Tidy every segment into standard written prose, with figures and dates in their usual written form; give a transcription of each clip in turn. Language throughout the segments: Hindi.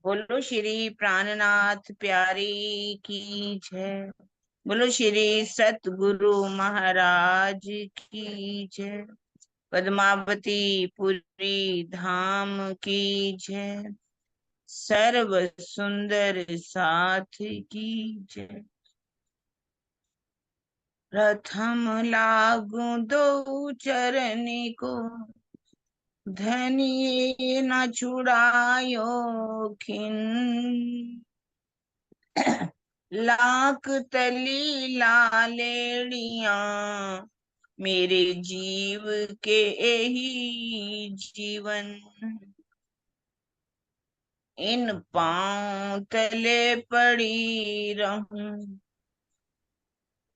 बोलो श्री प्राणनाथ प्यारी की जय। बोलो श्री सतगुरु महाराज की जय। पद्मावती पुरी धाम की जय। सर्व सुंदर साथ की जय। प्रथम लागू दो चरण को, धनिये न छुड़ायो खिन। लाख तली लालेड़िया, मेरे जीव के यही जीवन। इन पांव तले पड़ी रहूं,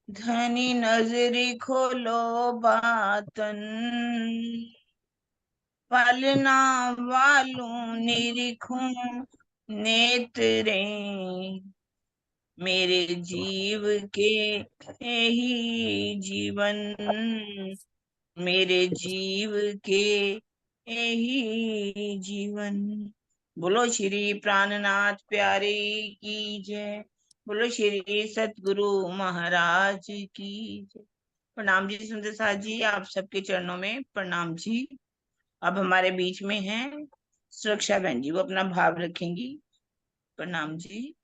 धनी नजरी खोलो बातन। पालना वालों निरीखूं नेत्रे, मेरे जीव के यही जीवन। मेरे जीव के यही जीवन। बोलो श्री प्राणनाथ प्यारे की जय। बोलो श्री सतगुरु महाराज की जय। प्रणाम जी सुंदर साथ जी, आप सबके चरणों में प्रणाम जी। अब हमारे बीच में हैं सुरक्षा बहन जी, वो अपना भाव रखेंगी। प्रणाम जी।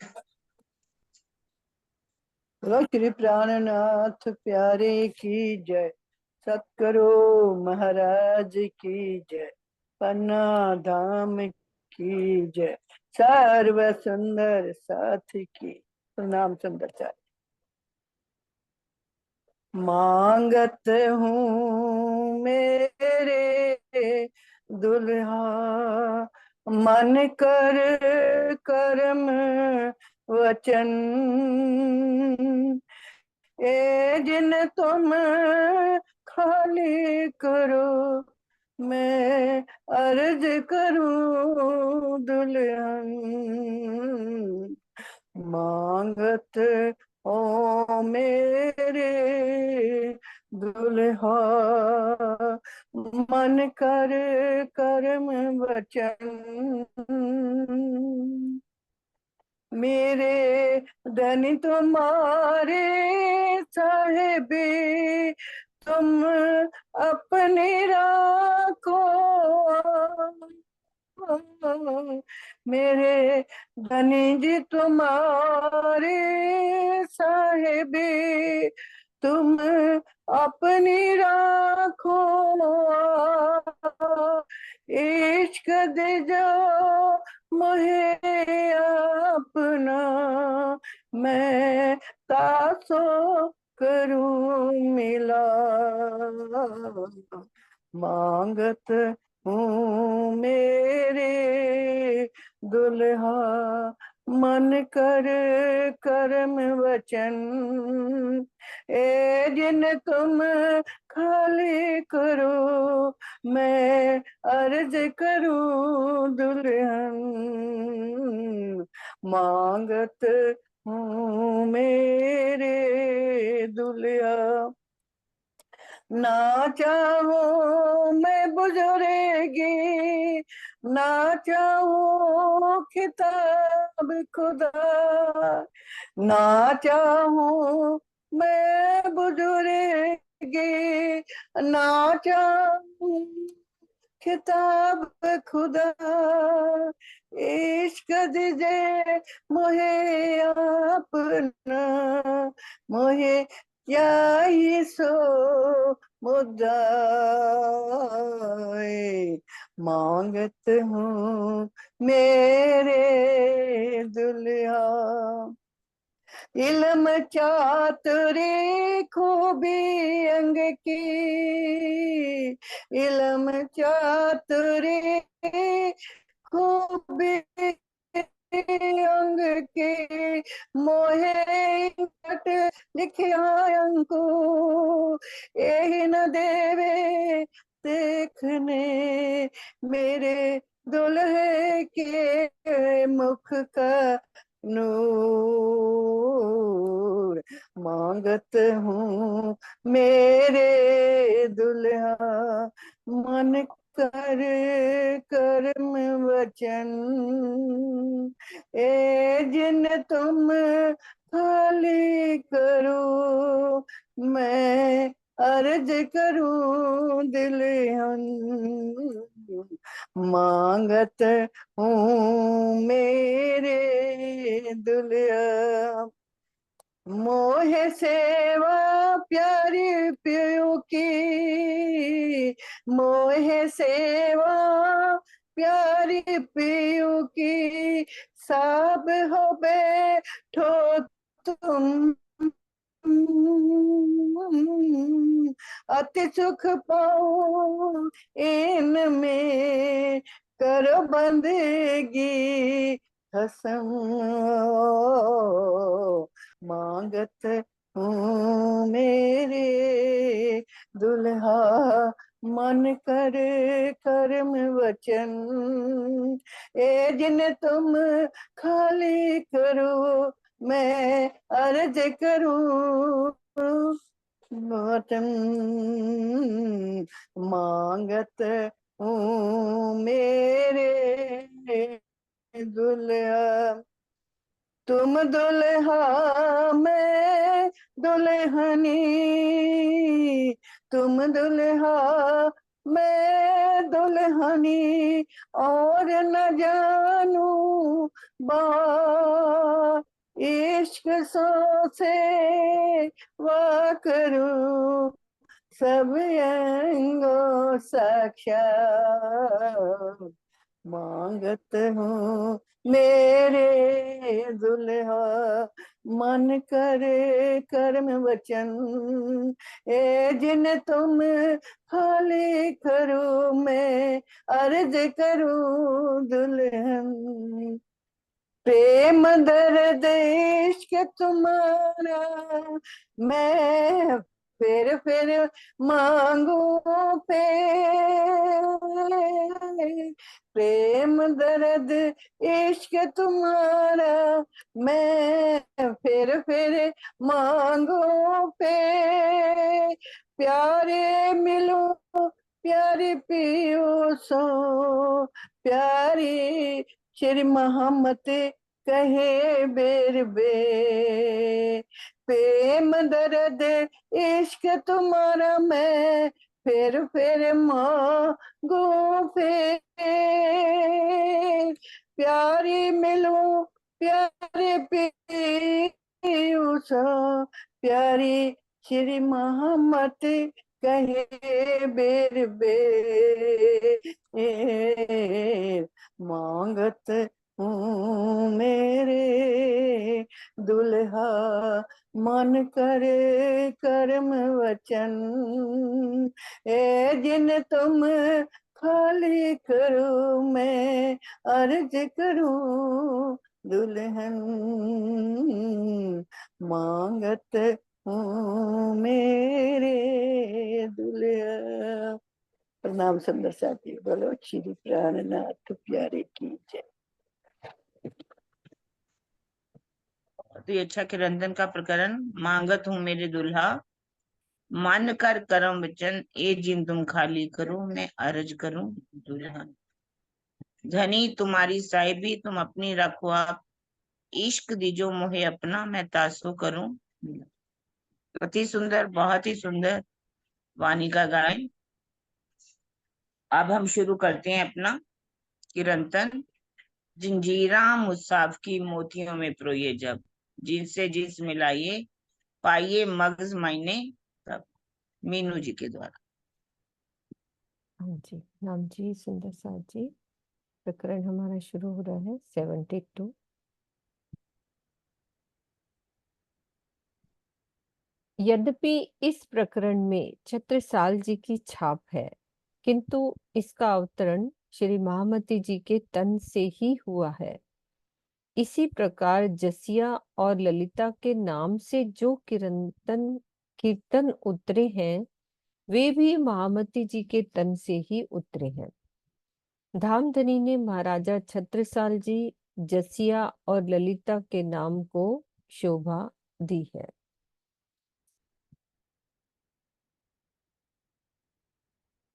बोलो श्री प्राणनाथ प्यारे की जय। सतगुरु महाराज की जय। पन्ना धाम की जय। सर्व सुंदर साथ की प्रणाम सुंदरचार्य। मांगत हूँ मेरे दुल्हा, मन कर कर्म वचन। ए जिन तुम खाली करो, मैं अर्ज करूं दुल्हन। मांगत ओ मेरे दुल्हा, मन कर कर्म वचन। मेरे धनी तुम्हारे साहेबी, तुम अपने राखो। मेरे धनी जी तुम्हारे साहेबी, तुम अपनी राखो। इश्क दे जो मुझे अपना, मैं तासो करूं मिला। मांगत हूँ मेरे दुल्हा, मन कर कर्म वचन। ए जिन तुम खाली करो, मैं अर्ज करूं दुल्हन। मांगत हूँ मेरे दुल्हा, ना चाहूं मैं बुजुर्गी, ना चाहूं खिताब खुदा। ना चाहूं मैं बुजुर्गी, ना चाहूं खिताब खुदा। इश्क दीजे मुझे अपना, मुझे क्या ही सो मुद्दाए। मांगत हूँ मेरे दुल्हा, इल्म चातुरी खूबी अंग की। इल्म चातुरी खूबी अंग के, मोहे लिखिया अंको। यही न देवे देखने, मेरे दुल्हे के मुख का नूर। मांगत हूँ मेरे दुल्हा, मन कर कर्म वचन, ए जिन तुम खाली करो, मैं अर्ज करूं दिलहन, मांगत हूँ मेरे दुल्हा, मोह सेवा प्यारी पियो की, मोह सेवा प्यारी पियो की, सब हो बैठो तुम, अति सुख पाओ इनमें, करो बंदगी कसम, मांगत हूँ मेरे दुल्हा, मन करे कर्म वचन, ए जिन तुम खाली करो, मैं अर्ज करूं वचन, मांगत हूँ मेरे दुल्हा, तुम दुल्हा मैं दुल्हनी, तुम दुल्हा मैं दुल्हनी, और न जानू बात इश्क सो से वाह करूं, सब अंगों साक्षात, मांगत हूँ मेरे दुल्हा, मन करे कर्म वचन, ए जिन तुम खाली करो, मैं अर्ज करूं दुल्हन, प्रेम दर्द इश्क तुम्हारा मैं फिर मांगू पे, प्रेम दर्द इश्क तुम्हारा मैं फिर मांगू पे, प्यारे मिलो प्यारी पियो सो, प्यारी श्री मोहम्मद कहे बेर बे, प्रेम दर्द इश्क तुम्हारा मैं फिर मांगू फिर, प्यारी मिलूं प्यारे पीयूष, प्यारी श्री मोहम्मद कहे बेर बे, मांगत हूँ मेरे दुल्हा, मन करे कर्म वचन, ए जिन तुम खाली करो, मैं अर्ज करूं दुल्हन, मांगत हूँ मेरे दुल्हा। प्रणाम सुंदर साथी, बोलो श्री प्राणनाथ प्यारे की जय। तो ये अच्छा कि रंजन का प्रकरण, मांगत हूँ मेरे दुल्हा, मन कर करम वचन, ए जिन तुम खाली करो, मैं अर्ज करूं दुल्हन, धनी तुम्हारी साहिबी तुम अपनी रखो आप, इश्क दीजो मोहे अपना, मैं तासो करूं। अति सुंदर, बहुत ही सुंदर वाणी का गायन। अब हम शुरू करते हैं अपना कीर्तन। जंजीरा मुसाफ की मोतियों में प्रोये जब, जिनसे जिस मिलाइए पाइए मगज मायने तब। मीनू जी के द्वारा। हाँ जी, राम जी, सुंदर साथ जी, प्रकरण हमारा शुरू हो रहा है 72। यद्यपि इस प्रकरण में छत्रसाल जी की छाप है, किंतु इसका अवतरण श्री महामती जी के तन से ही हुआ है। इसी प्रकार जसिया और ललिता के नाम से जो कीर्तन उतरे हैं, वे भी महामती जी के तन से ही उतरे हैं। धामधनी ने महाराजा छत्रसाल जी, जसिया और ललिता के नाम को शोभा दी है।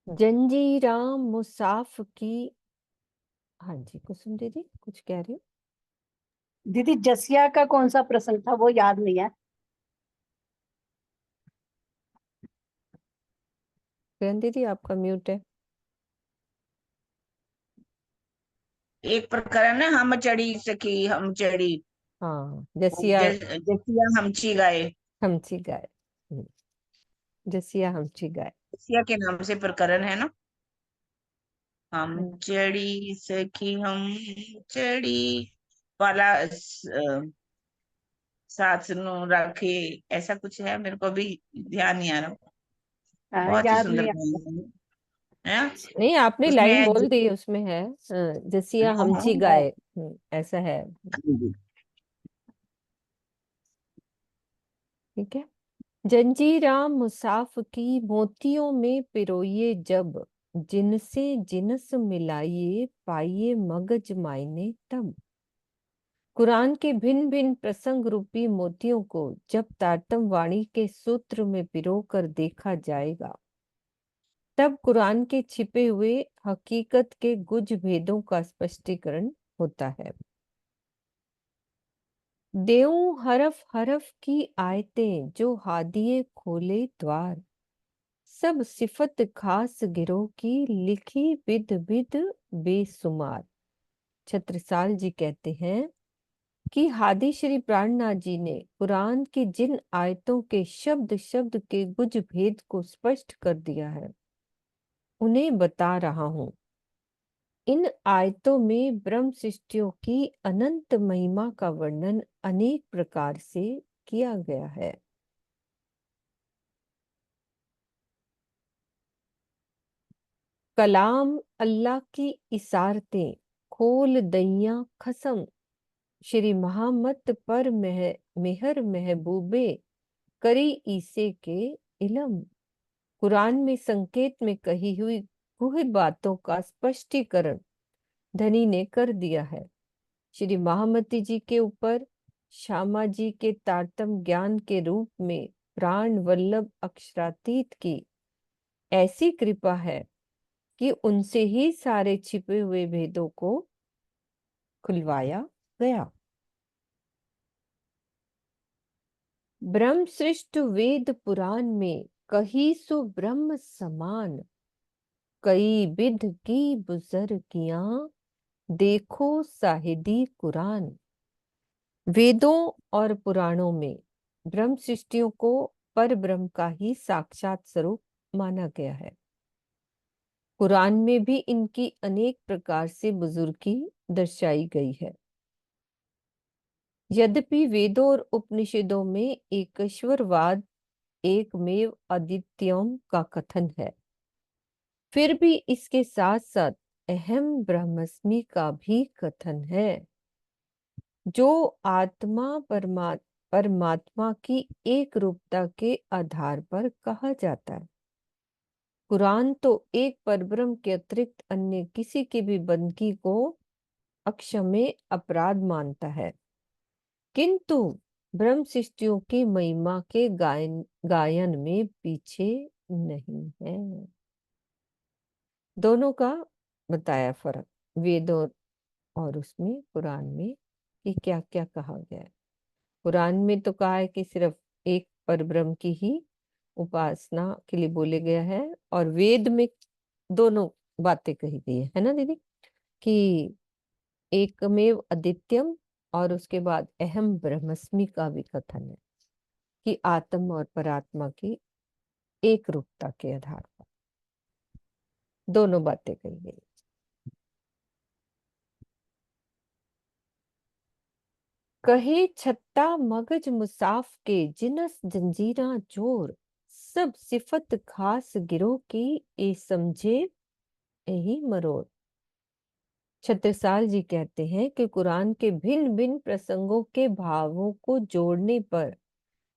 जंजीरां मुसाफ की। हाँ जी कुसुम दीदी कुछ कह रही हो? दीदी जसिया का कौन सा प्रसंग था वो याद नहीं है। किरण दीदी आपका म्यूट है। एक प्रकरण है, हम चढ़ी सखी हम चढ़ी, हाँ जसिया जसिया हमची गाए। हमची गाय। जसिया हमची गाय। जसिया के नाम से प्रकरण है ना। हम हम्म, चढ़ी सखी हम चढ़ी वाला साथ नु रखे, ऐसा कुछ है, मेरे को भी ध्यान नहीं आ रहा। हाँ, बहुत ही याद सुंदर नहीं आता। गाना है। नहीं आपने उसमें लाइन बोल दी उसमें है। जसिया हाँ हमची हाँ गाय। ऐसा है। ठीक है। जंजीरां मुसाफ की मोतियों में पिरोइए जब, जिनसे जिनस मिलाइए पाइए मगज मायने तब। कुरान के भिन्न भिन्न प्रसंग रूपी मोतियों को जब तारतम वाणी के सूत्र में पिरोकर देखा जाएगा, तब कुरान के छिपे हुए हकीकत के गुज भेदों का स्पष्टीकरण होता है। देऊं हरफ हरफ की आयतें जो हादिए खोले द्वार, सब सिफत खास गिरोह की लिखी बिद बिद बेसुमार। छत्रसाल जी कहते हैं कि हादी श्री प्राणनाथ जी ने कुरान की जिन आयतों के शब्द शब्द के गुज भेद को स्पष्ट कर दिया है, उन्हें बता रहा हूं। इन आयतों में ब्रह्म सृष्टियों की अनंत महिमा का वर्णन अनेक प्रकार से किया गया है। कलाम अल्लाह की इशारतें खोल दैया खसम, श्री मोहम्मद पर मेहर महबूबे करी ईसे के इलम। कुरान में संकेत में कही हुई गुह बातों का स्पष्टीकरण धनी ने कर दिया है। श्री महामती जी के ऊपर श्यामा जी के तारतम ज्ञान के रूप में प्राण वल्लभ अक्षरातीत की ऐसी कृपा है कि उनसे ही सारे छिपे हुए भेदों को खुलवाया गया। ब्रह्म सृष्ट वेद पुराण में कही सो ब्रह्म समान, कई विध की बुजर्गियां देखो साहिदी कुरान। वेदों और पुराणों में ब्रह्म सृष्टियों को पर ब्रह्म का ही साक्षात स्वरूप माना गया है। कुरान में भी इनकी अनेक प्रकार से बुजुर्गी दर्शाई गई है। यद्यपि वेदों और उपनिषदों में एकश्वरवाद एकमेव अद्वितीयम का कथन है, फिर भी इसके साथ साथ अहम ब्रह्मस्मि का भी कथन है, जो आत्मा परमात्मा की एक रूपता के आधार पर कहा जाता है। कुरान तो एक परब्रह्म के अतिरिक्त अन्य किसी की भी बंदगी को अक्षम्य अपराध मानता है, किंतु ब्रह्म सृष्टियों की महिमा के गायन में पीछे नहीं है। दोनों का बताया फर्क, वेदों और उसमें कुरान में कि क्या क्या कहा गया है। कुरान में तो कहा है कि सिर्फ एक परब्रह्म की ही उपासना के लिए बोले गया है, और वेद में दोनों बातें कही गई है ना दीदी, कि एकमेव अद्वितीयम और उसके बाद अहम ब्रह्मस्मि का भी कथन है कि आत्म और परात्मा की एक रूपता के आधार पर दोनों बातें कही गई। कहे छत्ता मगज मुसाफ के जिनस जंजीरा जोर, सब सिफत खास गिरोह की ए समझे यही मरोड़। छत्रसाल जी कहते हैं कि कुरान के भिन्न भिन्न प्रसंगों के भावों को जोड़ने पर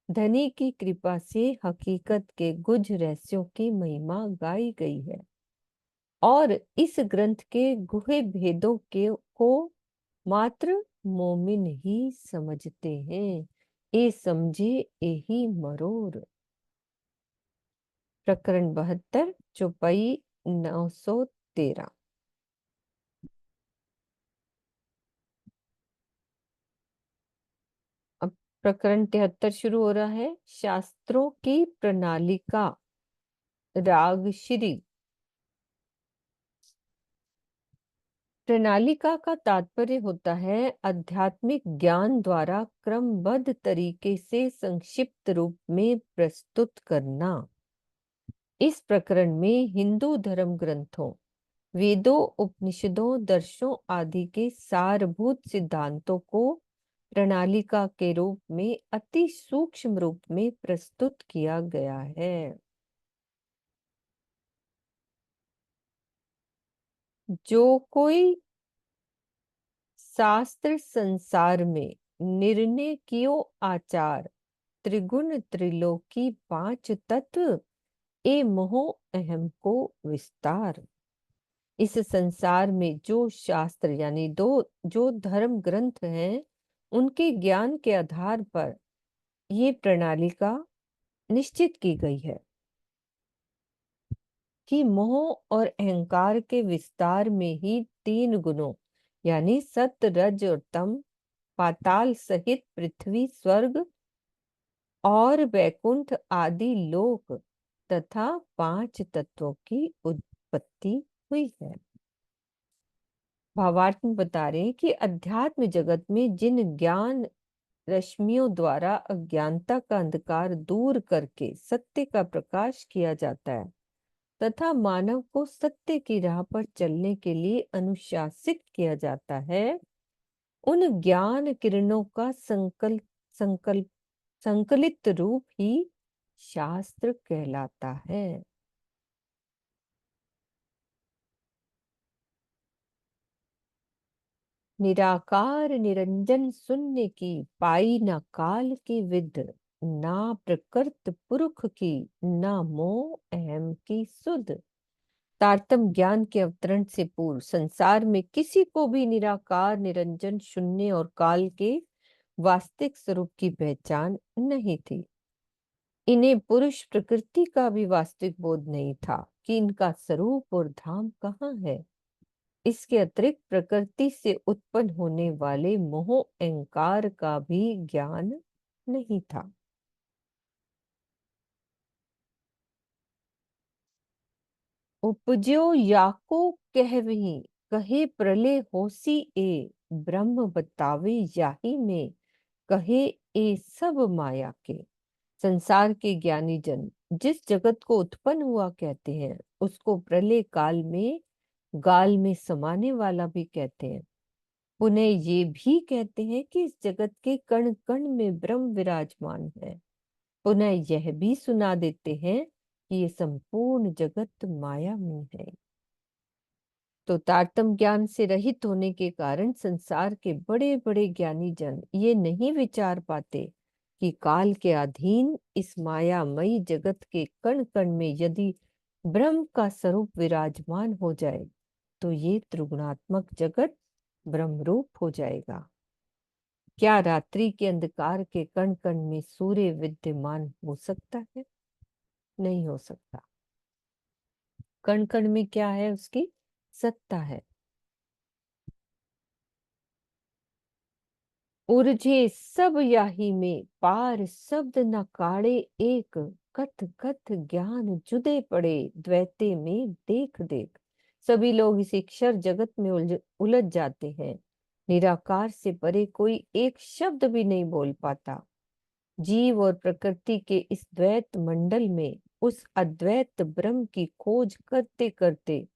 धनी की कृपा से हकीकत के गुज रहस्यों की महिमा गाई गई है, और इस ग्रंथ के गुहे भेदों के को मात्र मोमिन ही समझते हैं। ए समझे यही मरोर। प्रकरण 72 चौपाई 913। अब प्रकरण 73 शुरू हो रहा है। शास्त्रों की प्रणालिका, राग श्री। प्रणालिका का तात्पर्य होता है आध्यात्मिक ज्ञान द्वारा क्रमबद्ध तरीके से संक्षिप्त रूप में प्रस्तुत करना। इस प्रकरण में हिंदू धर्म ग्रंथों, वेदों, उपनिषदों, दर्शनों आदि के सारभूत सिद्धांतों को प्रणालिका के रूप में अति सूक्ष्म रूप में प्रस्तुत किया गया है। जो कोई शास्त्र संसार में निर्णय कियो आचार, त्रिगुण त्रिलोकी पांच तत्व, ए मोह अहम को विस्तार। इस संसार में जो शास्त्र यानी जो धर्म ग्रंथ हैं, उनके ज्ञान के आधार पर ये प्रणालिका निश्चित की गई है कि मोह और अहंकार के विस्तार में ही तीन गुणों यानी सत्य, रज और तम, पाताल सहित पृथ्वी, स्वर्ग और वैकुंठ आदि लोक तथा पांच तत्वों की उत्पत्ति हुई है। भावार्थ में बता रहे हैं कि अध्यात्म जगत में जिन ज्ञान रश्मियों द्वारा अज्ञानता का अंधकार दूर करके सत्य का प्रकाश किया जाता है तथा मानव को सत्य की राह पर चलने के लिए अनुशासित किया जाता है, उन ज्ञान किरणों का संकलित रूप ही शास्त्र कहलाता है। निराकार निरंजन शून्य की पाई न काल की विद, ना प्रकृत पुरुष की ना मोह अहम की सुध। तारतम ज्ञान के अवतरण से पूर्व संसार में किसी को भी निराकार निरंजन शून्य और काल के वास्तविक स्वरूप की पहचान नहीं थी। इन्हें पुरुष प्रकृति का भी वास्तविक बोध नहीं था कि इनका स्वरूप और धाम कहाँ है। इसके अतिरिक्त प्रकृति से उत्पन्न होने वाले मोह अहंकार का भी ज्ञान नहीं था। उपज्यो याको कहवही, कहे प्रलय होसी ए, ब्रह्म बतावे याही में, कहे ए सब माया के। संसार के ज्ञानी जन जिस जगत को उत्पन्न हुआ कहते हैं, उसको प्रलय काल में गाल में समाने वाला भी कहते हैं। उन्हें ये भी कहते हैं कि इस जगत के कण कण में ब्रह्म विराजमान है। उन्हें यह भी सुना देते हैं कि ये संपूर्ण जगत माया में है। तो तारतम ज्ञान से रहित होने के कारण संसार के बड़े बड़े ज्ञानी जन ये नहीं विचार पाते कि काल के अधीन इस मायामयी जगत के कण कण में यदि ब्रह्म का स्वरूप विराजमान हो जाए तो ये त्रिगुणात्मक जगत ब्रह्मरूप हो जाएगा। क्या रात्रि के अंधकार के कण कण में सूर्य विद्यमान हो सकता है? नहीं हो सकता। कण कण में क्या है? उसकी सत्ता है। उर्जे सब याही में, पार शब्द न काढ़े एक, कथ कथ ज्ञान जुदे पड़े, द्वैते में देख देख। सभी लोग इस अक्षर जगत में उलझ जाते हैं। निराकार से परे कोई एक शब्द भी नहीं बोल पाता। जीव और प्रकृति के इस द्वैत मंडल में उस अद्वैत ब्रह्म की खोज करते करते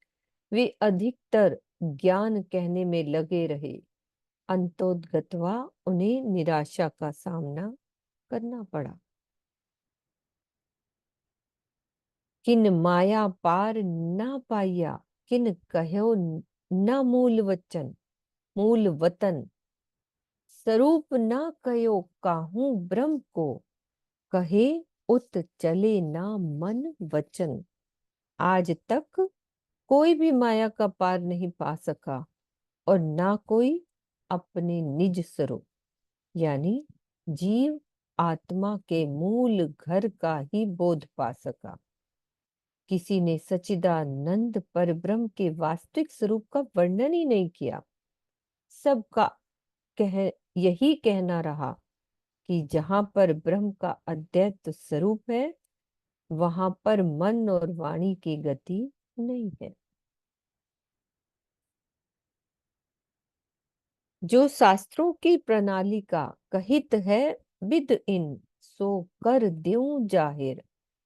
वे अधिकतर ज्ञान कहने में लगे रहे। अंतोदगत्वा उन्हें निराशा का सामना करना पड़ा। किन माया पार ना पाया, किन कहो न मूल वचन, मूल वतन। स्वरूप ना कहो काहू ब्रह्म को, कहे उत चले ना मन वचन। आज तक कोई भी माया का पार नहीं पा सका और ना कोई अपने निज स्वरूप यानी जीव आत्मा के मूल घर का ही बोध पा सका। किसी ने सच्चिदानंद परब्रह्म के वास्तविक स्वरूप का वर्णन ही नहीं किया। सबका यही कहना रहा कि जहां पर ब्रह्म का अद्वैत स्वरूप है, वहां पर मन और वाणी की गति नहीं है। जो शास्त्रों की प्रणाली का कहित है, विद इन सो कर द्यूं जाहिर,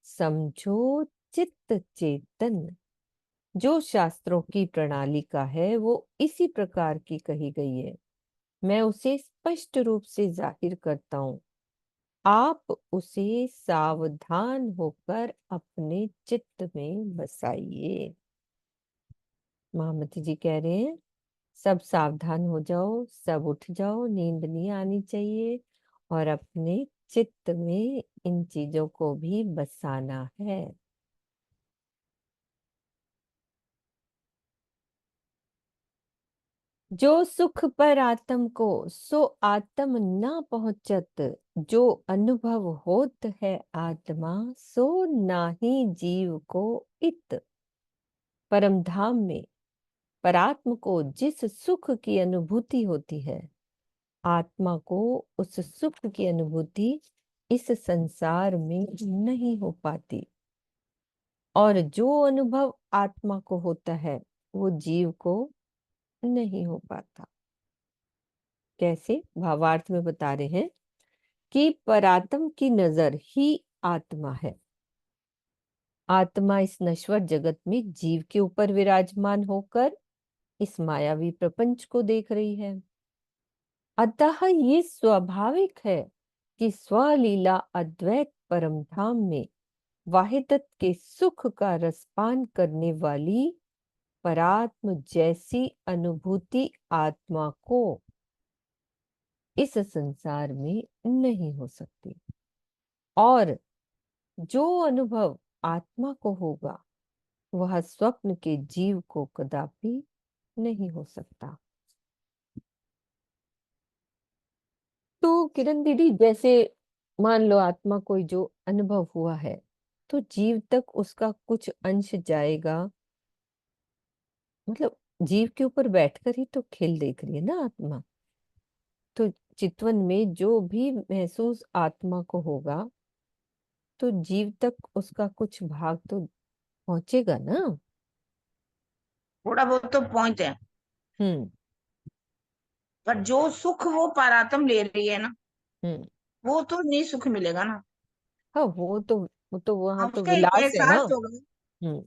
समझो चित्त चेतन। जो शास्त्रों की प्रणाली का है वो इसी प्रकार की कही गई है, मैं उसे स्पष्ट रूप से जाहिर करता हूँ। आप उसे सावधान होकर अपने चित्त में बसाइए। महामती जी कह रहे हैं, सब सावधान हो जाओ, सब उठ जाओ, नींद नहीं आनी चाहिए और अपने चित्त में इन चीजों को भी बसाना है। जो सुख पर आत्म को सो आत्म न पहुंचत, जो अनुभव होत है आत्मा सो नाही जीव को इत। परम धाम में परात्म को जिस सुख की अनुभूति होती है, आत्मा को उस सुख की अनुभूति इस संसार में नहीं हो पाती। और जो अनुभव आत्मा को होता है वो जीव को नहीं हो पाता। कैसे? भावार्थ में बता रहे हैं कि परात्म की नजर ही आत्मा है। आत्मा इस नश्वर जगत में जीव के ऊपर विराजमान होकर इस मायावी प्रपंच को देख रही है। अतः ये स्वाभाविक है कि स्वलीला अद्वैत परम धाम में वाहिदत के सुख का रसपान करने वाली परात्म जैसी अनुभूति आत्मा को इस संसार में नहीं हो सकती। और जो अनुभव आत्मा को होगा वह स्वप्न के जीव को कदापि नहीं हो सकता। तो किरण दीदी, जैसे मान लो आत्मा कोई जो अनुभव हुआ है तो जीव तक उसका कुछ अंश जाएगा, मतलब जीव के ऊपर बैठकर ही तो खेल देख रही है ना आत्मा। तो चितवन में जो भी महसूस आत्मा को होगा तो जीव तक उसका कुछ भाग तो पहुंचेगा ना। थोड़ा बहुत तो पहुंचते हैं, हम्म। पर जो सुख वो परात्म ले रही है ना, हम्म। वो तो नहीं सुख मिलेगा ना। हाँ, वो तो वहां हाँ, तो उसका एक विलास है ना। एहसास होगा, हम्म।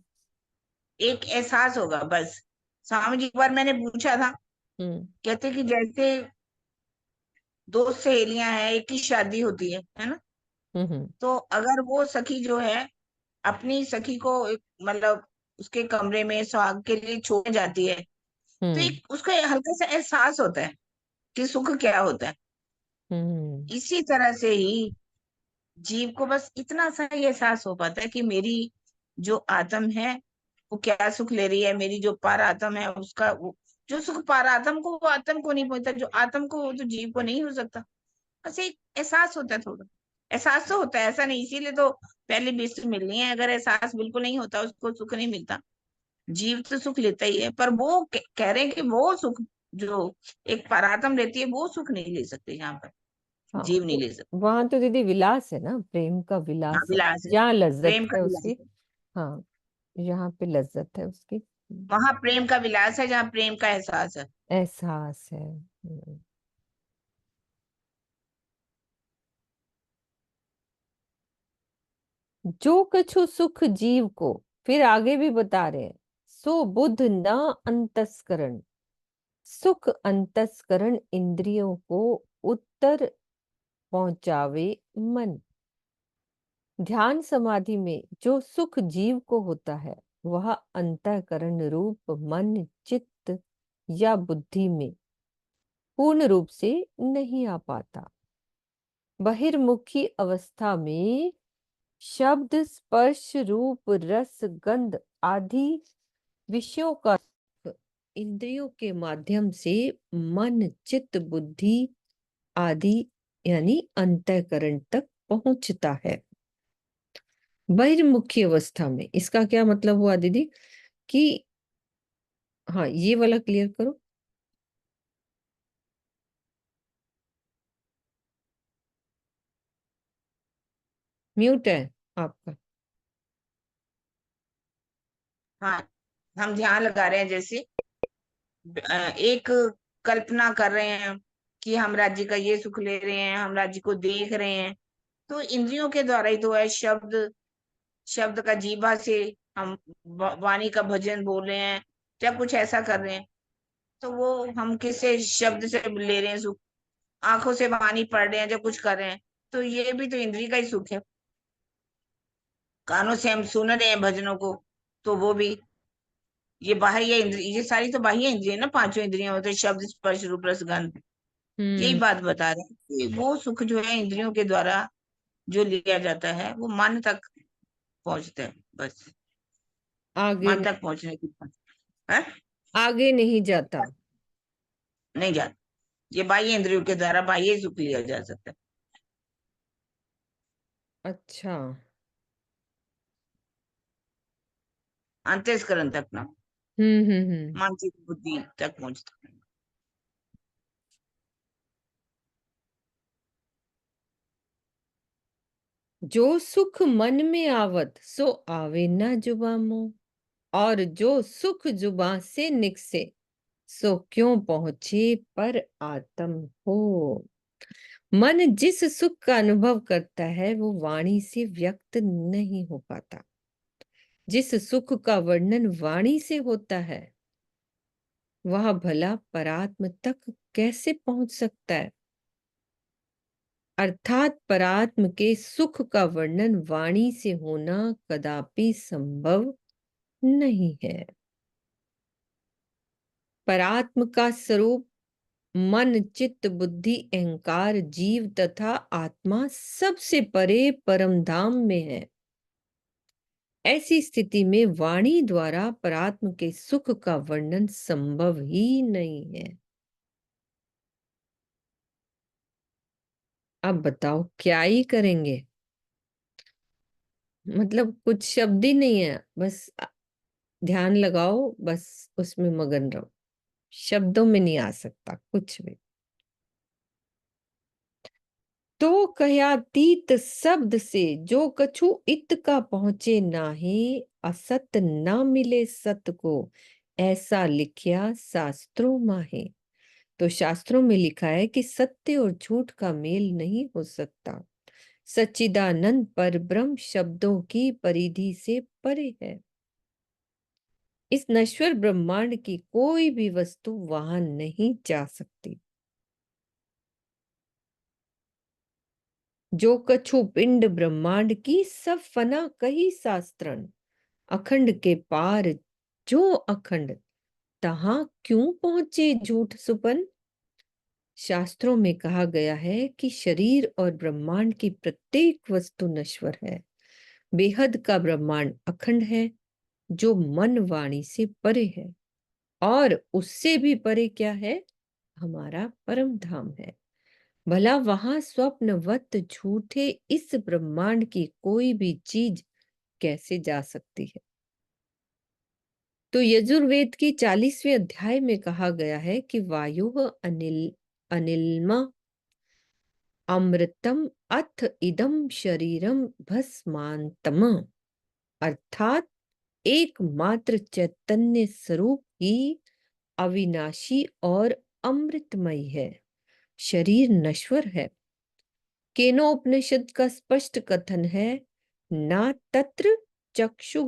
एक एहसास होगा बस। स्वामी जी, एक बार मैंने पूछा था, हम्म। कहते कि जैसे दो सहेलियां हैं, एक की शादी होती है ना, हम्म। तो अगर वो सखी जो है अपनी सखी को मतलब उसके कमरे में सुहाग के लिए छोड़ जाती है, तो हम्म। एक उसका हल्का सा एहसास होता है कि सुख क्या होता है। हम्म। इसी तरह से ही जीव को बस इतना सा ही एहसास हो पाता है कि मेरी जो आत्म है वो क्या सुख ले रही है, मेरी जो पार आत्म है उसका वो जो सुख पार आत्म को वो आत्म को नहीं पहुंचता, जो आत्म को वो तो जीव को नहीं हो सकता। बस एक एहसास होता है, थोड़ा एहसास तो होता है, ऐसा नहीं, इसीलिए तो पहली बीस मिलनी है। अगर एहसास बिल्कुल नहीं होता उसको सुख नहीं मिलता। जीव तो सुख लेता ही है, पर वो कह रहे हैं कि वो सुख जो एक परात्म लेती है वो सुख नहीं ले सकते, यहाँ पर हाँ, जीव नहीं ले सकते। वहां तो दीदी विलास है ना, प्रेम का हाँ, विलास है। विलास है, यहाँ लज्जत प्रेम का है विलास उसकी। है। हाँ, यहाँ पे लज्जत है उसकी। वहां प्रेम का विलास है जहाँ प्रेम का एहसास है। एहसास है। जो कछु सुख जीव को, फिर आगे भी बता रहे हैं, सो बुद्ध न अंतस्करण। सुख अंतस्करण इंद्रियों को उत्तर पहुंचावे मन। ध्यान समाधि में जो सुख जीव को होता है वह अंतःकरण रूप मन, चित्त या बुद्धि में पूर्ण रूप से नहीं आ पाता। बहिर्मुखी अवस्था में शब्द, स्पर्श, रूप, रस, गंध आदि विषयों का इंद्रियों के माध्यम से मन, चित्त, बुद्धि आदि यानी अंतःकरण तक पहुंचता है। बहिर्मुखी अवस्था में, इसका क्या मतलब हुआ दीदी कि हाँ ये वाला क्लियर करो। म्यूट है आपका। हाँ, हम ध्यान लगा रहे हैं, जैसे एक कल्पना कर रहे हैं कि हम राज्य का ये सुख ले रहे हैं, हम राज्य को देख रहे हैं, तो इंद्रियों के द्वारा ही तो है। शब्द शब्द का जीभा से हम वाणी का भजन बोल रहे हैं, या कुछ ऐसा कर रहे हैं, तो वो हम किससे शब्द से ले रहे हैं सुख? आंखों से वाणी पढ़ रहे हैं, जब कुछ कर रहे हैं, तो ये भी तो इंद्रिय का ही सुख है। कानों से हम सुन रहे हैं भजनों को, तो वो भी, ये बाह्य इंद्रिय, ये सारी तो बाह्य इंद्रिय ना, पांचों इंद्रियां होते हैं, शब्द स्पर्श रूप रस गंध। यही हम्म। बात बता रहे हैं कि वो सुख जो है इंद्रियों के द्वारा जो लिया जाता है, वो मन तक पहुंचता है, बस। आगे मन तक पहुंचने की बात है, आगे नहीं जाता। नहीं जाता। ये बाह्य इंद्रियों के द्वारा बाह्य सुख लिया जा सकता है। अच्छा। अंतस्करण तक ना, हम्म। मानसिक बुद्धि तक पहुंचता है। जो सुख मन में आवत सो आवे ना जुबा मुँह, और जो सुख जुबा से निकसे सो क्यों पहुंचे पर आत्म हो। मन जिस सुख का अनुभव करता है वो वाणी से व्यक्त नहीं हो पाता। जिस सुख का वर्णन वाणी से होता है वह भला परात्म तक कैसे पहुंच सकता है। अर्थात परात्म के सुख का वर्णन वाणी से होना कदापि संभव नहीं है। परात्म का स्वरूप मन चित्त बुद्धि अहंकार जीव तथा आत्मा सबसे परे परम धाम में है। ऐसी स्थिति में वाणी द्वारा परात्म के सुख का वर्णन संभव ही नहीं है। अब बताओ क्या ही करेंगे। मतलब कुछ शब्द ही नहीं है, बस ध्यान लगाओ, बस उसमें मगन रहो। शब्दों में नहीं आ सकता कुछ भी। तो कहयातीत शब्द से जो कछु इत का पहुंचे नाहे, असत ना मिले सत को ऐसा लिखया शास्त्रों माहे। तो शास्त्रों में लिखा है कि सत्य और झूठ का मेल नहीं हो सकता। सच्चिदानंद पर ब्रह्म शब्दों की परिधि से परे है। इस नश्वर ब्रह्मांड की कोई भी वस्तु वहां नहीं जा सकती। जो कछु पिंड ब्रह्मांड की सब फना कही शास्त्रन, अखंड के पार जो अखंड तहां क्यों पहुंचे झूठ सुपन। शास्त्रों में कहा गया है कि शरीर और ब्रह्मांड की प्रत्येक वस्तु नश्वर है। बेहद का ब्रह्मांड अखंड है जो मन वाणी से परे है, और उससे भी परे क्या है, हमारा परम धाम है। भला वहां स्वप्नवत झूठे इस ब्रह्मांड की कोई भी चीज कैसे जा सकती है। तो यजुर्वेद की 40वें अध्याय में कहा गया है कि वायु अनिलमा अमृतम अथ इदम शरीरम भस्मांतम। अर्थात एकमात्र चैतन्य स्वरूप ही अविनाशी और अमृतमय है। शरीर नश्वर है। केनोपनिषद का स्पष्ट कथन है, ना तत्र चक्षु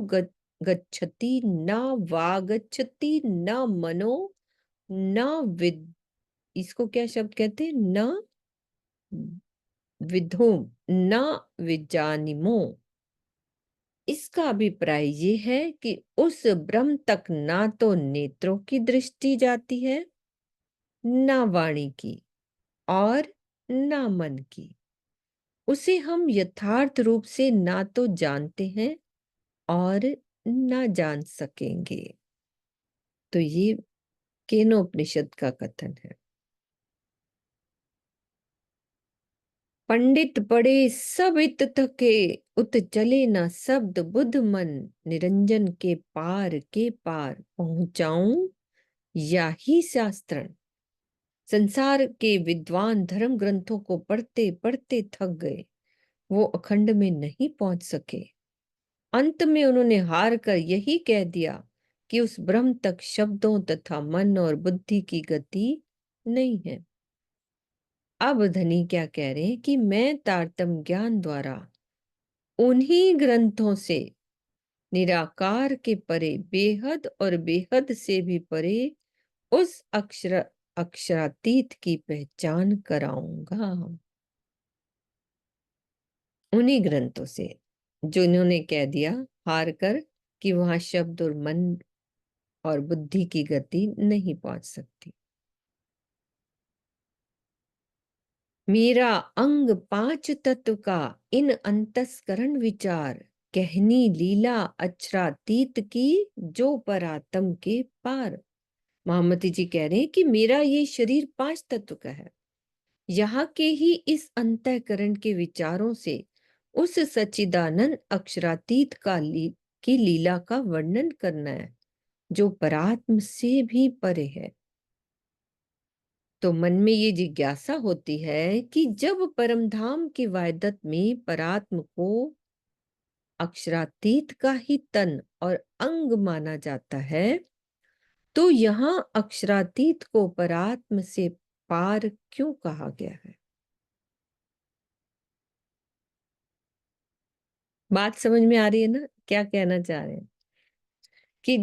गच्छति न वागच्छति न मनो न विद, इसको क्या शब्द कहते हैं, न विधो न विजानिमो। इसका अभिप्राय ये है कि उस ब्रह्म तक ना तो नेत्रों की दृष्टि जाती है, ना वाणी की, और ना मन की। उसे हम यथार्थ रूप से ना तो जानते हैं और ना जान सकेंगे। तो ये केनोपनिषद का कथन है। पंडित पढ़े सब इत थके, उत चले न शब्द बुद्ध मन, निरंजन के पार पहुंचाऊं या ही शास्त्रण। संसार के विद्वान धर्म ग्रंथों को पढ़ते पढ़ते थक गए, वो अखंड में नहीं पहुंच सके। अंत में उन्होंने हार कर यही कह दिया कि उस ब्रह्म तक शब्दों तथा मन और बुद्धि की गति नहीं है। अब धनी क्या कह रहे हैं कि मैं तारतम्य ज्ञान द्वारा उन्हीं ग्रंथों से निराकार के परे, बेहद और बेहद से भी परे उस अक्षरातीत की पहचान कराऊंगा। उन्हीं ग्रंथों से जो इन्होंने कह दिया हार कर कि वहां शब्द और मन और बुद्धि की गति नहीं पहुंच सकती। मेरा अंग पांच तत्व का इन अंतस्करण विचार, कहनी लीला अक्षरातीत की जो परात्म के पार। महामती जी कह रहे हैं कि मेरा ये शरीर पांच तत्व का है, यहाँ के ही इस अंतःकरण के विचारों से उस सच्चिदानंद अक्षरातीत की लीला का वर्णन करना है जो परात्म से भी परे है। तो मन में ये जिज्ञासा होती है कि जब परमधाम की वायदत में परात्म को अक्षरातीत का ही तन और अंग माना जाता है, तो यहाँ अक्षरातीत को परात्म से पार क्यों कहा गया है? बात समझ में आ रही है ना, क्या कहना चाह रहे हैं? कि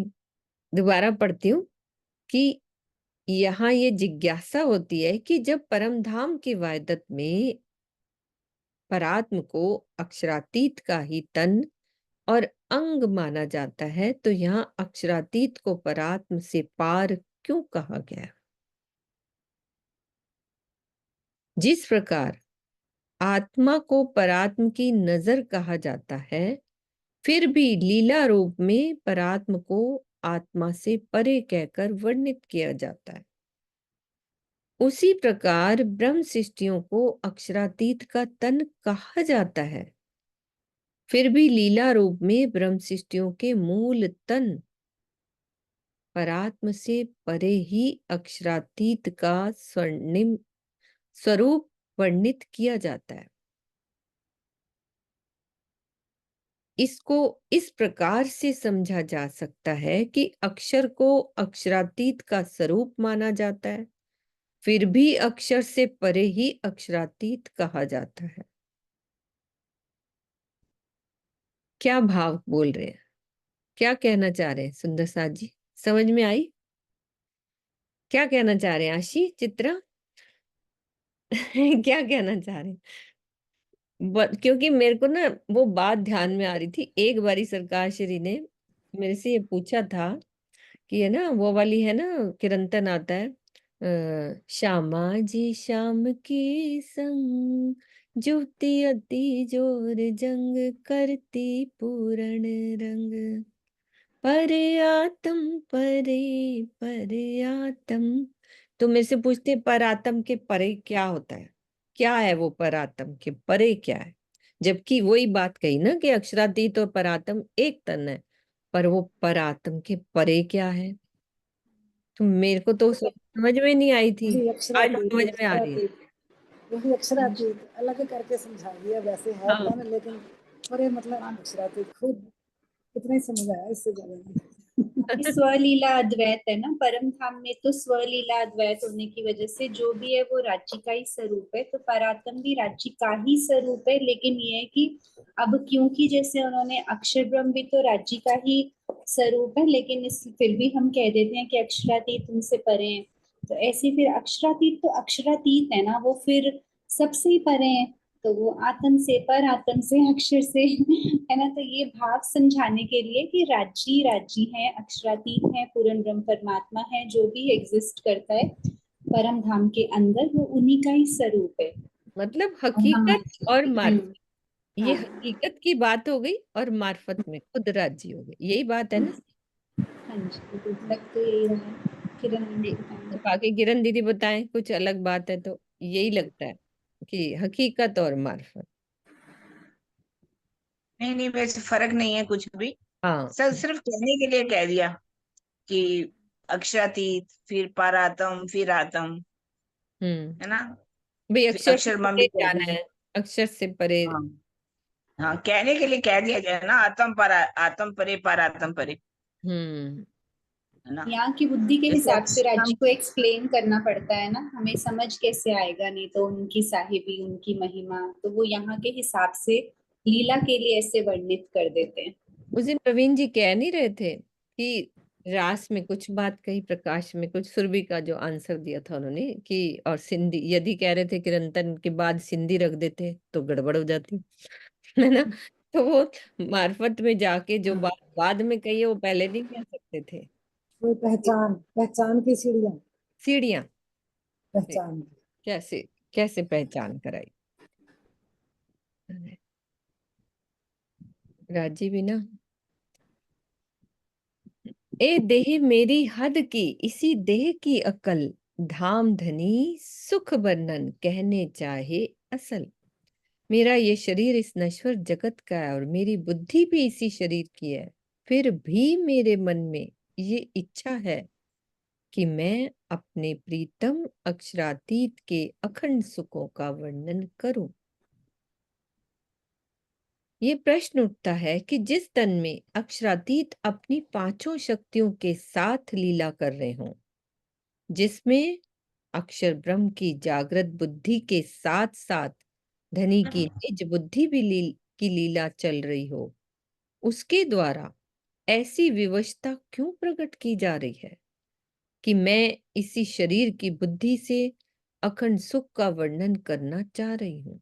दोबारा पढ़ती हूँ कि यहाँ ये जिज्ञासा होती है कि जब परमधाम की वायदत में परात्म को अक्षरातीत का ही तन और अंग माना जाता है, तो यहाँ अक्षरातीत को परात्म से पार क्यों कहा गया? जिस प्रकार आत्मा को परात्म की नजर कहा जाता है, फिर भी लीला रूप में परात्म को आत्मा से परे कहकर वर्णित किया जाता है, उसी प्रकार ब्रह्म सृष्टियों को अक्षरातीत का तन कहा जाता है, फिर भी लीला रूप में ब्रह्म सृष्टियों के मूल तन परात्म से परे ही अक्षरातीत का स्वर्णिम स्वरूप वर्णित किया जाता है। इसको इस प्रकार से समझा जा सकता है कि अक्षर को अक्षरातीत का स्वरूप माना जाता है, फिर भी अक्षर से परे ही अक्षरातीत कहा जाता है। क्या भाव बोल रहे हैं, क्या कहना चाह रहे हैं सुंदर साथ जी? समझ में आई? क्या कहना चाह रहे हैं आशी, चित्रा? क्या कहना चाह रहे हैं? क्योंकि मेरे को ना वो बात ध्यान में आ रही थी। एक बारी सरकार श्री ने मेरे से ये पूछा था कि है ना वो वाली है ना, किरंतन आता है, श्यामा जी श्याम की संग, जुती अति जोर जंग, करती पूर्ण रंग, परे आत्म परे आत्म। तो मेरे से पूछते परात्म के परे क्या होता है, क्या है वो परात्म के परे क्या है? जबकि वही बात कही ना कि अक्षरातीत और परात्म एक तन है, पर वो परात्म के परे क्या है? तो मेरे को तो समझ में नहीं आई थी, जी आज समझ में आ रही है। वही अक्षरातीत अलग करके समझा दिया, वैसे है हाँ। तन, लेकिन परे मतलब अक्षरातीत खुद इतना ही समझ आया, इससे ज्यादा नहीं। स्वलीला अद्वैत है ना, परम धाम में तो स्वलीला अद्वैत होने की वजह से जो भी है वो राज्य का ही स्वरूप है, तो परात्म भी राज्य का ही स्वरूप है। लेकिन ये है कि अब क्योंकि जैसे उन्होंने अक्षर ब्रह्म भी तो राज्य का ही स्वरूप है, लेकिन इस फिर भी हम कह देते हैं कि अक्षरातीत उनसे परे हैं। तो ऐसे फिर अक्षरातीत तो अक्षरातीत है ना, वो फिर सबसे ही परे है, तो वो आत्म से पर आत्म से अक्षर से है ना। तो ये भाव समझाने के लिए कि राज्य राज्य है, अक्षरातीत है, पूर्ण ब्रह्म परमात्मा है, जो भी एग्जिस्ट करता है परम धाम के अंदर, वो उन्हीं का ही स्वरूप है। मतलब हकीकत और मार्फत, ये हाँ। हकीकत की बात हो गई और मार्फत में खुद राज्य हो गई, यही बात है ना? हाँ जी, तो लग तो यही रहा है। किरण बाकी किरण दीदी बताएं, कुछ अलग बात है तो यही लगता है कि हकीकत और मार्फत। नहीं नहीं, वैसे फर्क नहीं है कुछ भी। हाँ। सर सिर्फ कहने के लिए कह दिया कि अक्षरातीत, फिर पारातम, फिर आतम, हम्म। है ना। भाई फिर अक्षर से अक्षर परे मम्मी कह जाना दी। है, अक्षर से परे। हाँ हाँ, कहने के लिए कह दिया जाए ना, आतम परा, आतम परे, पारातम परे, हम्म। है ना। यहाँ की बुद्धि के जैसे हिसाब से हम, राज्य को एक्सप्लेन करना पड़ता है ना, हमें समझ कैसे आएगा, नहीं तो उनकी साहिबी, उनकी महिमा, तो वो यहाँ के हिसाब से लीला के लिए ऐसे वर्णित कर देते हैं। उस दिन प्रवीण जी कह नहीं रहे थे कि रास में कुछ बात कही, प्रकाश में कुछ, सुरभि का जो आंसर दिया था उन्होंने कि, और सिंधी यदि कह रहे थे कि रंतन के बाद सिंधी रख देते तो गड़बड़ हो जाती, है ना। तो वो मार्फत में जाके जो बात बाद में कही है वो पहले नहीं कह सकते थे। वो पहचान, पहचान की सीढ़ियाँ, सीढ़ियां पहचान। कैसे, कैसे पहचान कराई राजी भी ना। ए देह मेरी हद की, इसी देह की अकल, धाम धनी सुख बर्णन कहने चाहे असल। मेरा ये शरीर इस नश्वर जगत का है और मेरी बुद्धि भी इसी शरीर की है, फिर भी मेरे मन में ये इच्छा है कि मैं अपने प्रीतम अक्षरातीत के अखंड सुखों का वर्णन करूं। ये प्रश्न उठता है कि जिस तन में अक्षरातीत अपनी पांचों शक्तियों के साथ लीला कर रहे हों, जिसमें अक्षर ब्रह्म की जागृत बुद्धि के साथ साथ धनी की निज बुद्धि भी की लीला चल रही हो, उसके द्वारा ऐसी विवशता क्यों प्रकट की जा रही है कि मैं इसी शरीर की बुद्धि से अखंड सुख का वर्णन करना चाह रही हूं।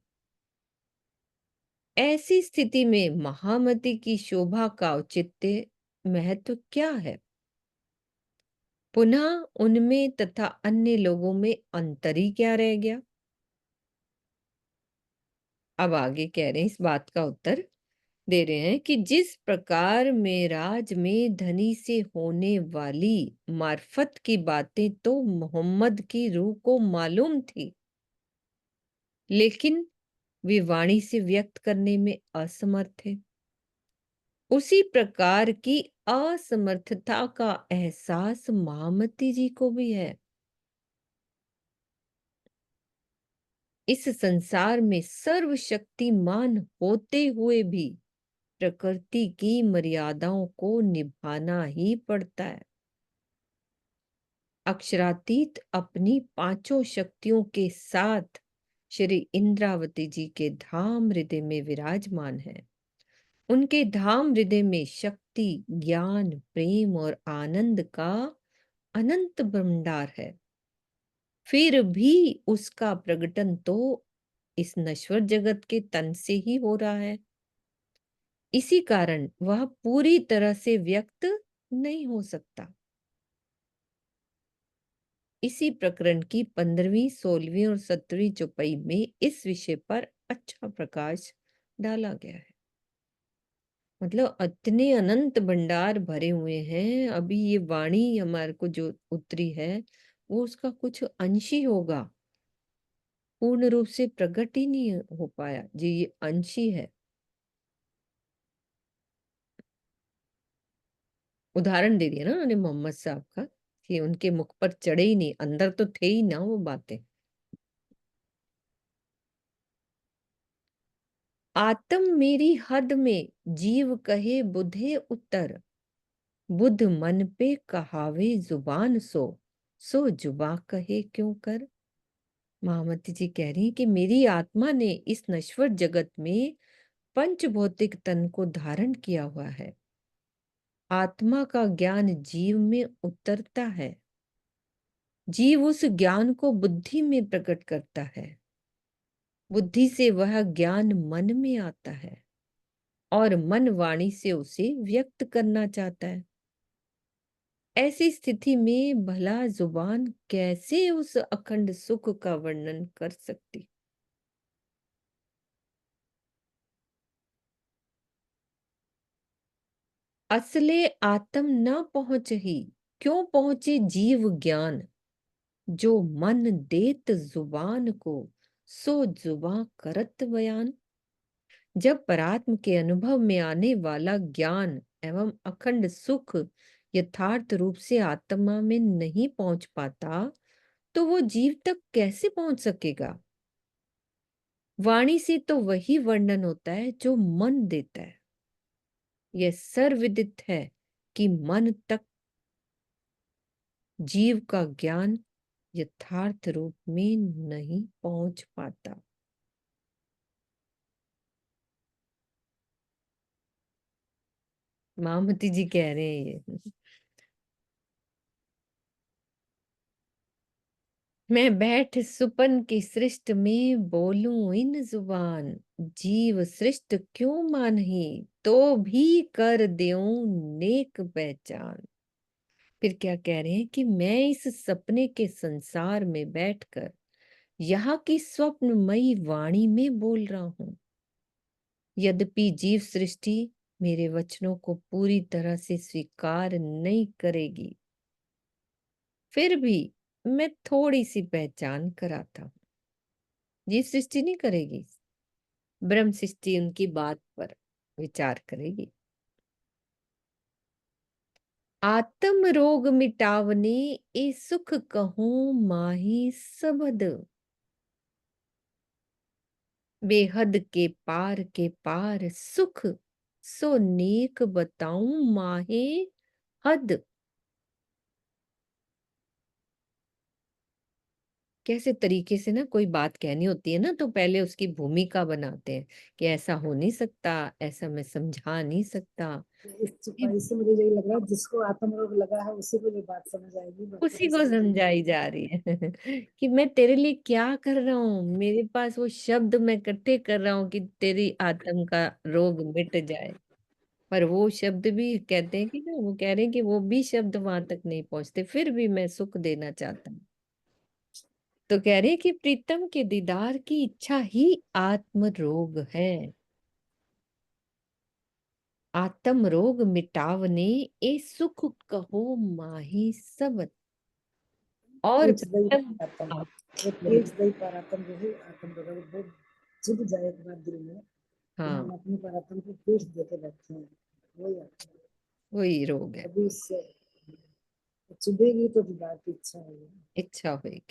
ऐसी स्थिति में महामती की शोभा का औचित्य महत्व क्या है? पुनः उनमें तथा अन्य लोगों में अंतर ही क्या रह गया? अब आगे कह रहे हैं, इस बात का उत्तर दे रहे हैं कि जिस प्रकार मेराज में धनी से होने वाली मार्फत की बातें तो मोहम्मद की रूह को मालूम थी, लेकिन वे वाणी से व्यक्त करने में असमर्थ थे, उसी प्रकार की असमर्थता का एहसास महामती जी को भी है। इस संसार में सर्वशक्तिमान होते हुए भी प्रकृति की मर्यादाओं को निभाना ही पड़ता है। अक्षरातीत अपनी पांचों शक्तियों के साथ श्री इंद्रावती जी के धाम हृदय में विराजमान है। उनके धाम हृदय में शक्ति, ज्ञान, प्रेम और आनंद का अनंत भंडार है। फिर भी उसका प्रकटन तो इस नश्वर जगत के तन से ही हो रहा है। इसी कारण वह पूरी तरह से व्यक्त नहीं हो सकता। इसी प्रकरण की 15वीं, 16वीं और 17वीं चौपाई में इस विषय पर अच्छा प्रकाश डाला गया है। मतलब इतने अनंत भंडार भरे हुए हैं। अभी ये वाणी हमारे को जो उतरी है वो उसका कुछ अंश ही होगा, पूर्ण रूप से प्रकट ही नहीं हो पाया जी, ये अंश ही है। उदाहरण दे दिया ना उन्होंने मोहम्मद साहब का कि उनके मुख पर चढ़े ही नहीं, अंदर तो थे ही ना वो बातें। आत्म मेरी हद में, जीव कहे बुधे उत्तर, बुध मन पे कहावे जुबान सो, सो जुबा कहे क्यों कर। महामती जी कह रही कि मेरी आत्मा ने इस नश्वर जगत में पंच भौतिक तन को धारण किया हुआ है। आत्मा का ज्ञान जीव में उतरता है, जीव उस ज्ञान को बुद्धि में प्रकट करता है, बुद्धि से वह ज्ञान मन में आता है और मन वाणी से उसे व्यक्त करना चाहता है। ऐसी स्थिति में भला जुबान कैसे उस अखंड सुख का वर्णन कर सकती? असले आत्म न पहुंच ही, क्यों पहुंचे जीव ज्ञान, जो मन देत जुबान को सो जुबां करत बयान। जब परात्म के अनुभव में आने वाला ज्ञान एवं अखंड सुख यथार्थ रूप से आत्मा में नहीं पहुंच पाता, तो वो जीव तक कैसे पहुंच सकेगा? वाणी से तो वही वर्णन होता है जो मन देता है। यह सर्वविदित है कि मन तक जीव का ज्ञान यथार्थ रूप में नहीं पहुंच पाता। महामती जी कह रहे हैं ये। मैं बैठ सुपन की सृष्ट में बोलूं इन जुबान, जीव सृष्ट क्यों मानही तो भी कर देऊं नेक पहचान। फिर क्या कह रहे हैं कि मैं इस सपने के संसार में बैठकर यहाँ की स्वप्नमयी वाणी में बोल रहा हूं। यद्यपि जीव सृष्टि मेरे वचनों को पूरी तरह से स्वीकार नहीं करेगी, फिर भी मैं थोड़ी सी पहचान कराता हूं। जीव सृष्टि नहीं करेगी, ब्रह्म सृष्टि उनकी बात पर विचार करेगी। आत्म रोग मिटावने ए सुख कहूं माही सबद, बेहद के पार सुख सो नेक बताऊं माहे हद। कैसे तरीके से ना कोई बात कहनी होती है ना, तो पहले उसकी भूमिका बनाते हैं कि ऐसा हो नहीं सकता, ऐसा मैं समझा नहीं सकता। इस चुपाई से मुझे यही लग रहा है जिसको आत्म रोग लगा है उसी को ये बात समझ आएगी, बाकी उसी तो को समझ नहीं समझाई आएगी। जा रही है कि मैं तेरे लिए क्या कर रहा हूँ, मेरे पास वो शब्द मैं इकट्ठे कर रहा हूँ कि तेरी आत्म का रोग मिट जाए। पर वो शब्द भी कहते हैं कि ना, वो कह रहे हैं कि वो भी शब्द वहां तक नहीं पहुंचते, फिर भी मैं सुख देना चाहता हूँ। तो कह रहे हैं कि प्रीतम के दीदार की इच्छा ही आत्म रोग है। आत्म रोग मिटावने ए सुख कहो माही सबत। और पूछ दई प्रीतम आत्म, आप वो बोलिए। पूछ दई पर आत्म जो है आत्म रोग वो छिप जाए एक बार दिल में कि हाँ, हम अपनी पर आत्म को पूछ देके बैठे हैं, वही आत्म। वही रोग है, अभी इससे चुभेगी तो दीदार की इच्छा होगी। इच्छा होगी।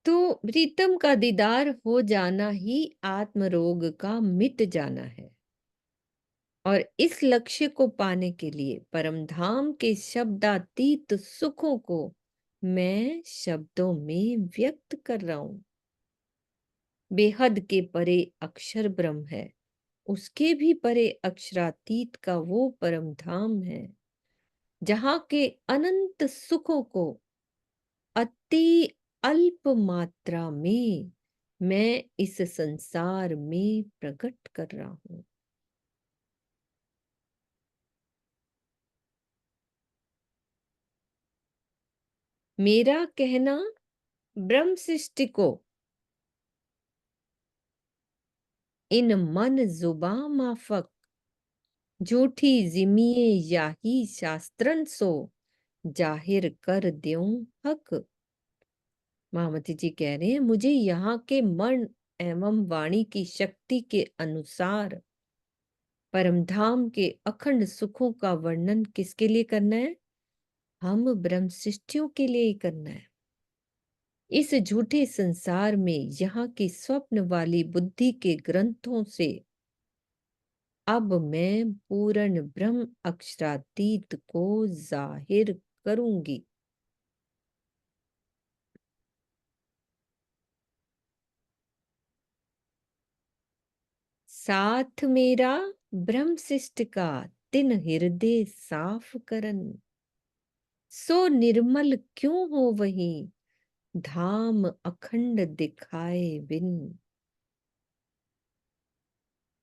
तो प्रीतम का दीदार हो जाना ही आत्म रोग का मिट जाना है। और इस लक्ष्य को पाने के लिए परम धाम के शब्दातीत सुखों को मैं शब्दों में व्यक्त कर रहा हूं। बेहद के परे अक्षर ब्रह्म है, उसके भी परे अक्षरातीत का वो परम धाम है जहां के अनंत सुखों को अति अल्प मात्रा में मैं इस संसार में प्रकट कर रहा हूं। मेरा कहना ब्रह्म सृष्टि को इन मन जुबा माफक झूठी जिमिए याही शास्त्रन सो जाहिर कर द्यूं हक। महामती जी कह रहे हैं मुझे यहाँ के मन एवं वाणी की शक्ति के अनुसार परमधाम के अखंड सुखों का वर्णन किसके लिए करना है? हम ब्रह्म सृष्टियों के लिए ही करना है। इस झूठे संसार में यहाँ की स्वप्न वाली बुद्धि के ग्रंथों से अब मैं पूर्ण ब्रह्म अक्षरातीत को जाहिर करूंगी। साथ मेरा ब्रह्म सृष्टि का तिन हृदय साफ करन, सो निर्मल क्यों हो वही धाम अखंड दिखाए बिन।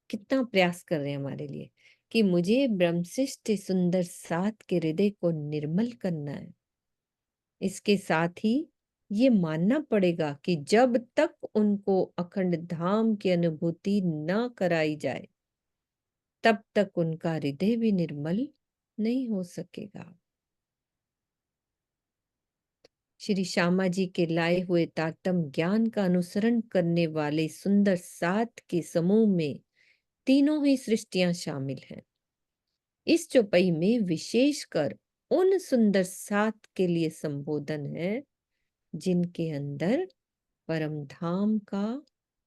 कितना प्रयास कर रहे हैं हमारे लिए कि मुझे ब्रह्मशिष्ट सुंदर सात के हृदय को निर्मल करना है। इसके साथ ही ये मानना पड़ेगा कि जब तक उनको अखंड धाम की अनुभूति न कराई जाए तब तक उनका हृदय भी निर्मल नहीं हो सकेगा। श्री श्यामा जी के लाए हुए तारतम ज्ञान का अनुसरण करने वाले सुंदर सात के समूह में तीनों ही सृष्टियां शामिल हैं। इस चौपाई में विशेषकर उन सुंदर सात के लिए संबोधन है जिनके अंदर परम धाम का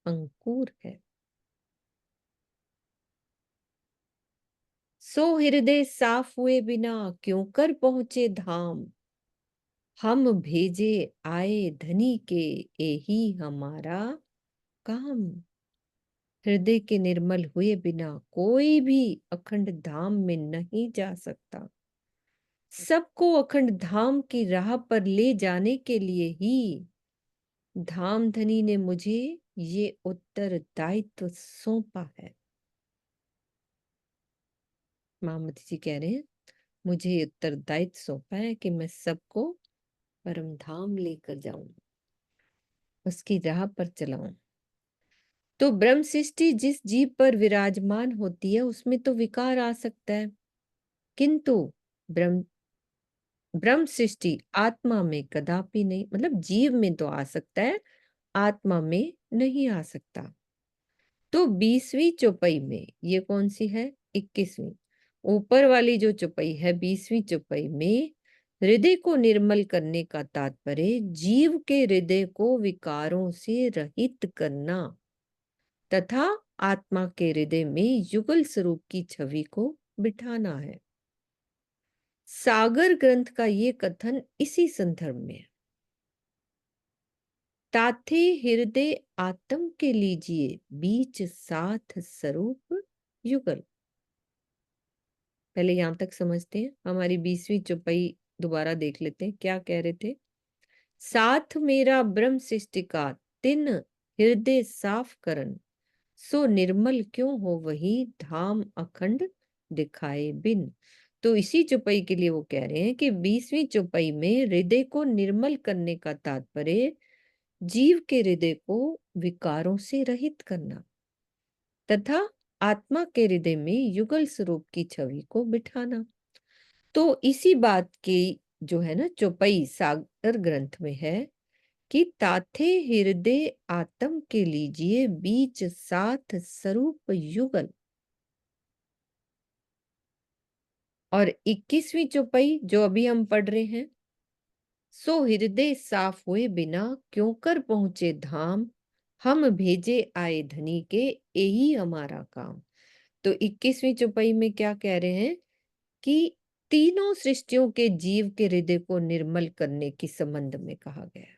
अंकुर है। सो हृदय साफ हुए बिना क्यों कर पहुंचे धाम, हम भेजे आए धनी के यही हमारा काम। हृदय के निर्मल हुए बिना कोई भी अखंड धाम में नहीं जा सकता। सबको अखंड धाम की राह पर ले जाने के लिए ही धाम धनी ने मुझे ये उत्तरदायित्व सौंपा है। महामती जी कह रहे हैं मुझे ये उत्तरदायित्व सौंपा है कि मैं सबको परम धाम लेकर जाऊं, उसकी राह पर चलाऊं। तो ब्रह्म सृष्टि जिस जीव पर विराजमान होती है उसमें तो विकार आ सकता है, किंतु ब्रह्म सृष्टि आत्मा में कदापि नहीं, मतलब जीव में तो आ सकता है, आत्मा में नहीं आ सकता। तो 20वीं चौपाई में ये कौन सी है? 21वीं। ऊपर वाली जो चौपाई है 20वीं चौपाई में हृदय को निर्मल करने का तात्पर्य जीव के हृदय को विकारों से रहित करना तथा आत्मा के हृदय में युगल स्वरूप की छवि को बिठाना है। सागर ग्रंथ का ये कथन इसी संदर्भ में है। ताथे हृदय आत्म के लीजिए बीच साथ स्वरूप युगल। पहले यहां तक समझते हैं, हमारी 20वीं चौपाई दोबारा देख लेते हैं। क्या कह रहे थे? साथ मेरा ब्रह्म सृष्टि का तिन हृदय साफ करन, सो निर्मल क्यों हो वही धाम अखंड दिखाए बिन। तो इसी चौपाई के लिए वो कह रहे हैं कि 20वीं चौपाई में हृदय को निर्मल करने का तात्पर्य जीव के हृदय को विकारों से रहित करना तथा आत्मा के हृदय में युगल स्वरूप की छवि को बिठाना। तो इसी बात की जो है ना चौपाई सागर ग्रंथ में है कि ताथे हृदय आत्म के लीजिए बीच साथ स्वरूप युगल। और 21वीं चौपाई जो अभी हम पढ़ रहे हैं, सो हृदय साफ हुए बिना क्यों कर पहुंचे धाम, हम भेजे आए धनी के यही हमारा काम। तो 21वीं चौपाई में क्या कह रहे हैं कि तीनों सृष्टियों के जीव के हृदय को निर्मल करने के संबंध में कहा गया है।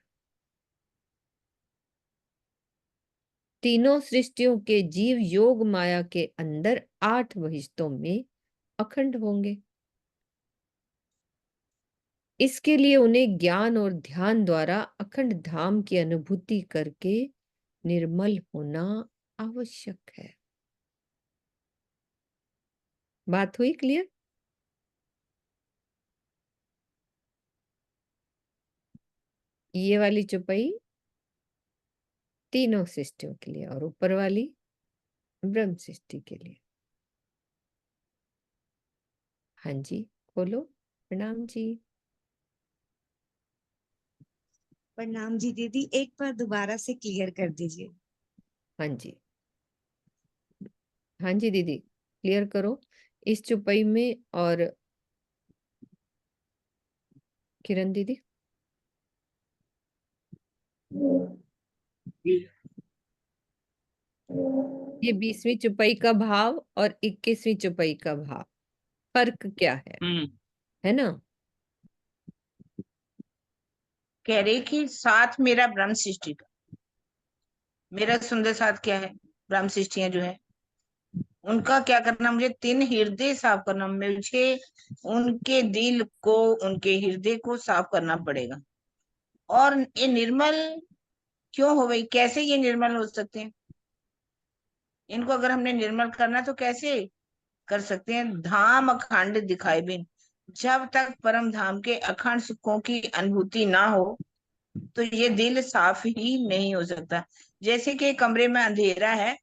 तीनों सृष्टियों के जीव योग माया के अंदर 8 बहिष्टों में अखंड होंगे। इसके लिए उन्हें ज्ञान और ध्यान द्वारा अखंड धाम की अनुभूति करके निर्मल होना आवश्यक है। बात हुई क्लियर? ये वाली चौपाई तीनों सृष्टियों के लिए और ऊपर वाली ब्रह्म सृष्टि के लिए। हाँ जी, बोलो। प्रणाम जी। प्रणाम जी दीदी, एक बार दोबारा से क्लियर कर दीजिए। हाँ जी, हाँ जी दीदी, क्लियर करो इस चौपाई में। और किरण दीदी, ये 20वीं चौपाई का भाव और 21वीं चौपाई का भाव, फर्क क्या है ना? कह रही कि साथ मेरा ब्रह्म सृष्टि का, मेरा सुंदर साथ क्या है? ब्रह्म सृष्टियां जो है उनका क्या करना, मुझे 3 हृदय साफ करना, मुझे उनके दिल को, उनके हृदय को साफ करना पड़ेगा। और ये निर्मल क्यों हो गई? कैसे ये निर्मल हो सकते हैं? इनको अगर हमने निर्मल करना तो कैसे कर सकते हैं? धाम अखंड दिखाए बिन, जब तक परम धाम के अखंड सुखों की अनुभूति ना हो तो ये दिल साफ ही नहीं हो सकता। जैसे कि कमरे में अंधेरा है,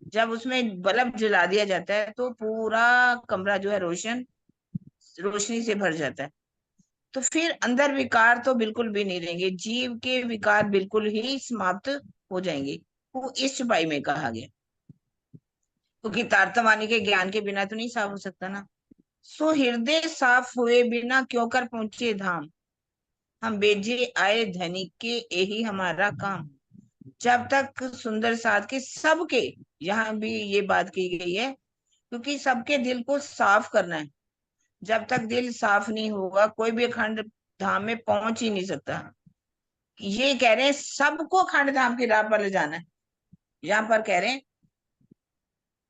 जब उसमें बल्ब जला दिया जाता है तो पूरा कमरा जो है रोशनी से भर जाता है। तो फिर अंदर विकार तो बिल्कुल भी नहीं रहेंगे, जीव के विकार बिल्कुल ही समाप्त हो जाएंगे। वो इस छुपाई में कहा गया, क्योंकि तारतम्य के ज्ञान के बिना तो नहीं साफ हो सकता ना। सो हृदय साफ हुए बिना क्यों कर पहुंचे धाम, हम बेजे आए धनिक के यही हमारा काम। जब तक सुंदर साध के सबके, यहाँ भी ये बात की गई है, क्योंकि सबके दिल को साफ करना है। जब तक दिल साफ नहीं होगा कोई भी अखंड धाम में पहुंच ही नहीं सकता। ये कह रहे हैं सबको अखंड धाम की राह पर ले जाना है। यहाँ पर कह रहे हैं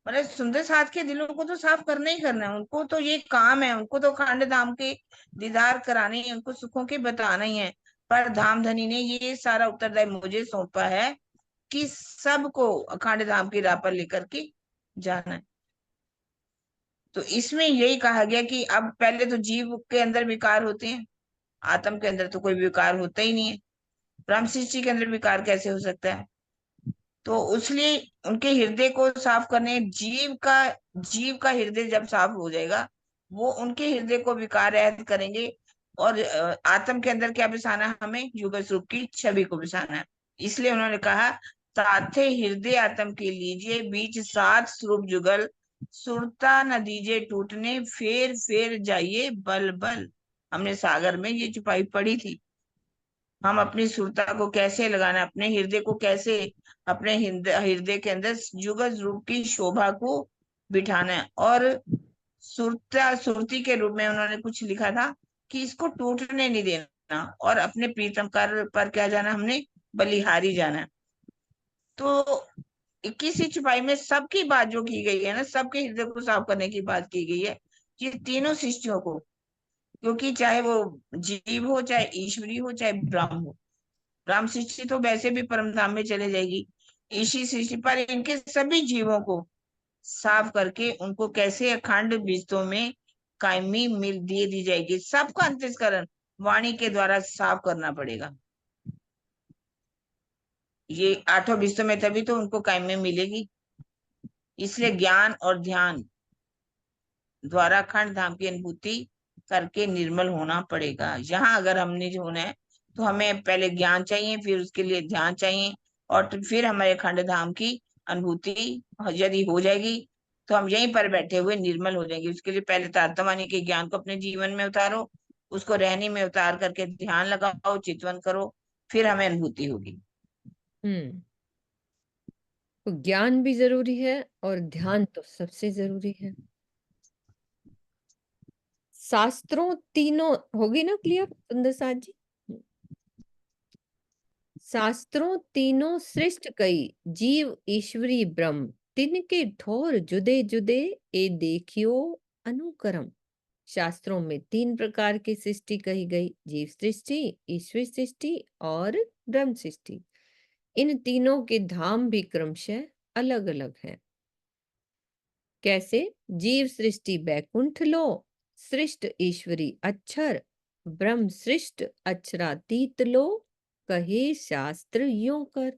मतलब सुंदर साथ के दिलों को तो साफ करना ही करना है, उनको तो ये काम है, उनको तो अखंड धाम के दीदार कराने ही, उनको सुखों के बताना ही है। पर धाम धनी ने ये सारा उत्तरदायित्व मुझे सौंपा है कि सबको अखंड धाम की राह पर लेकर के जाना है। तो इसमें यही कहा गया कि अब पहले तो जीव के अंदर विकार होते हैं, आत्म के अंदर तो कोई विकार होता ही नहीं है। ब्रह्म सृष्टि के अंदर विकार कैसे हो सकता है? तो उसलिए उनके हृदय को साफ करने, जीव का हृदय जब साफ हो जाएगा, वो उनके हृदय को विकार रहित करेंगे। और आत्म के अंदर क्या बसाना है? हमें युगल स्वरूप की छवि को बसाना है। इसलिए उन्होंने कहा साथे हृदय आत्म के लीजिए, बीच सात स्वरूप जुगल, सुरता न दीजिए टूटने, फेर फेर जाइए बल बल। हमने सागर में ये चुपाई पढ़ी थी। हम अपनी सुरता को कैसे लगाना, अपने हृदय को कैसे, अपने हृदय के अंदर जुगल रूप की शोभा को बिठाना है। और सुरती के रूप में उन्होंने कुछ लिखा था कि इसको टूटने नहीं देना, और अपने प्रीतम कर पर क्या जाना, हमने बलिहारी जाना है। तो 21वीं छुपाई में सबकी बात जो की गई है ना, सबके हृदय को साफ करने की बात की गई है, ये तीनों सृष्टियों को। क्योंकि चाहे वो जीव हो, चाहे ईश्वरी हो, चाहे ब्रह्म हो, राम सृष्टि तो वैसे भी परम धाम में चले जाएगी, इसी सृष्टि पर इनके सभी जीवों को साफ करके उनको कैसे अखंड विस्तों में कायमी मिल दे दी जाएगी। सबका अंतस्करण वाणी के द्वारा साफ करना पड़ेगा। ये आठों विस्तों में तभी तो उनको कायमी मिलेगी। इसलिए ज्ञान और ध्यान द्वारा अखंड धाम की अनुभूति करके निर्मल होना पड़ेगा। यहाँ अगर हमने जो होना है तो हमें पहले ज्ञान चाहिए, फिर उसके लिए ध्यान चाहिए, और फिर हमारे अखंड धाम की अनुभूति यदि हो जाएगी तो हम यहीं पर बैठे हुए निर्मल हो जाएंगे। उसके लिए पहले तारतम्य के ज्ञान को अपने जीवन में उतारो, उसको रहनी में उतार करके ध्यान लगाओ, चितवन करो, फिर हमें अनुभूति होगी। तो ज्ञान भी जरूरी है और ध्यान तो सबसे जरूरी है। शास्त्रों तीनों होगी ना क्लियर सुंदर साथ जी? शास्त्रों तीनों सृष्ट कई, जीव ईश्वरी ब्रह्म, तिनके ठोर जुदे जुदे, ए देखियो अनुकरम। शास्त्रों में 3 प्रकार की सृष्टि कही गई, जीव सृष्टि, ईश्वर सृष्टि और ब्रह्म सृष्टि। इन तीनों के धाम भी क्रमशः अलग अलग हैं। कैसे? जीव सृष्टि बैकुंठ लो, सृष्ट ईश्वरी अक्षर, ब्रह्म सृष्ट अक्षरातीत लो, कहे शास्त्र यूं कर।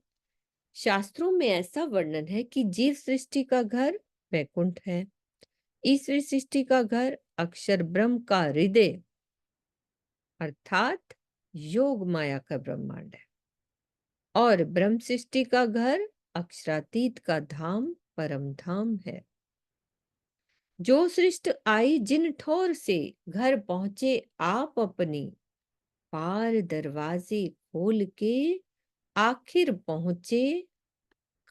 शास्त्रों में ऐसा वर्णन है कि जीव सृष्टि का घर बैकुंठ है, ईश्वर सृष्टि का घर अक्षर ब्रह्म का हृदय अर्थात योग माया का ब्रह्मांड है, और ब्रह्म सृष्टि का घर अक्षरातीत का धाम परम धाम है। जो सृष्ट आई जिन ठोर से, घर पहुंचे आप अपनी, पार दरवाजे खोल के आखिर पहुंचे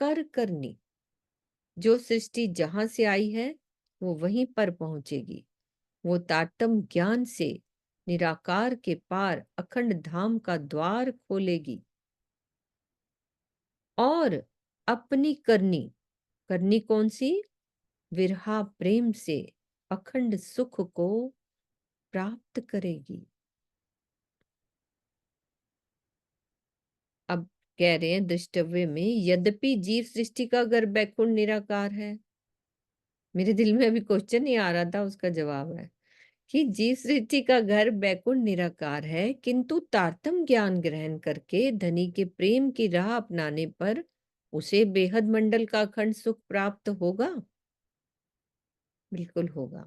कर करनी। जो सृष्टि जहां से आई है वो वहीं पर पहुंचेगी, वो तारतम्य ज्ञान से निराकार के पार अखंड धाम का द्वार खोलेगी और अपनी करनी, करनी कौन सी? विरहा प्रेम से अखंड सुख को प्राप्त करेगी। अब कह रहे हैं दृष्टव्य में, यद्यपि जीव सृष्टि का घर बैकुंठ निराकार है। मेरे दिल में अभी क्वेश्चन नहीं आ रहा था, उसका जवाब है कि जीव सृष्टि का घर बैकुंठ निराकार है, किंतु तारतम्य ज्ञान ग्रहण करके धनी के प्रेम की राह अपनाने पर उसे बेहद मंडल का अखंड सुख प्राप्त होगा। बिल्कुल होगा।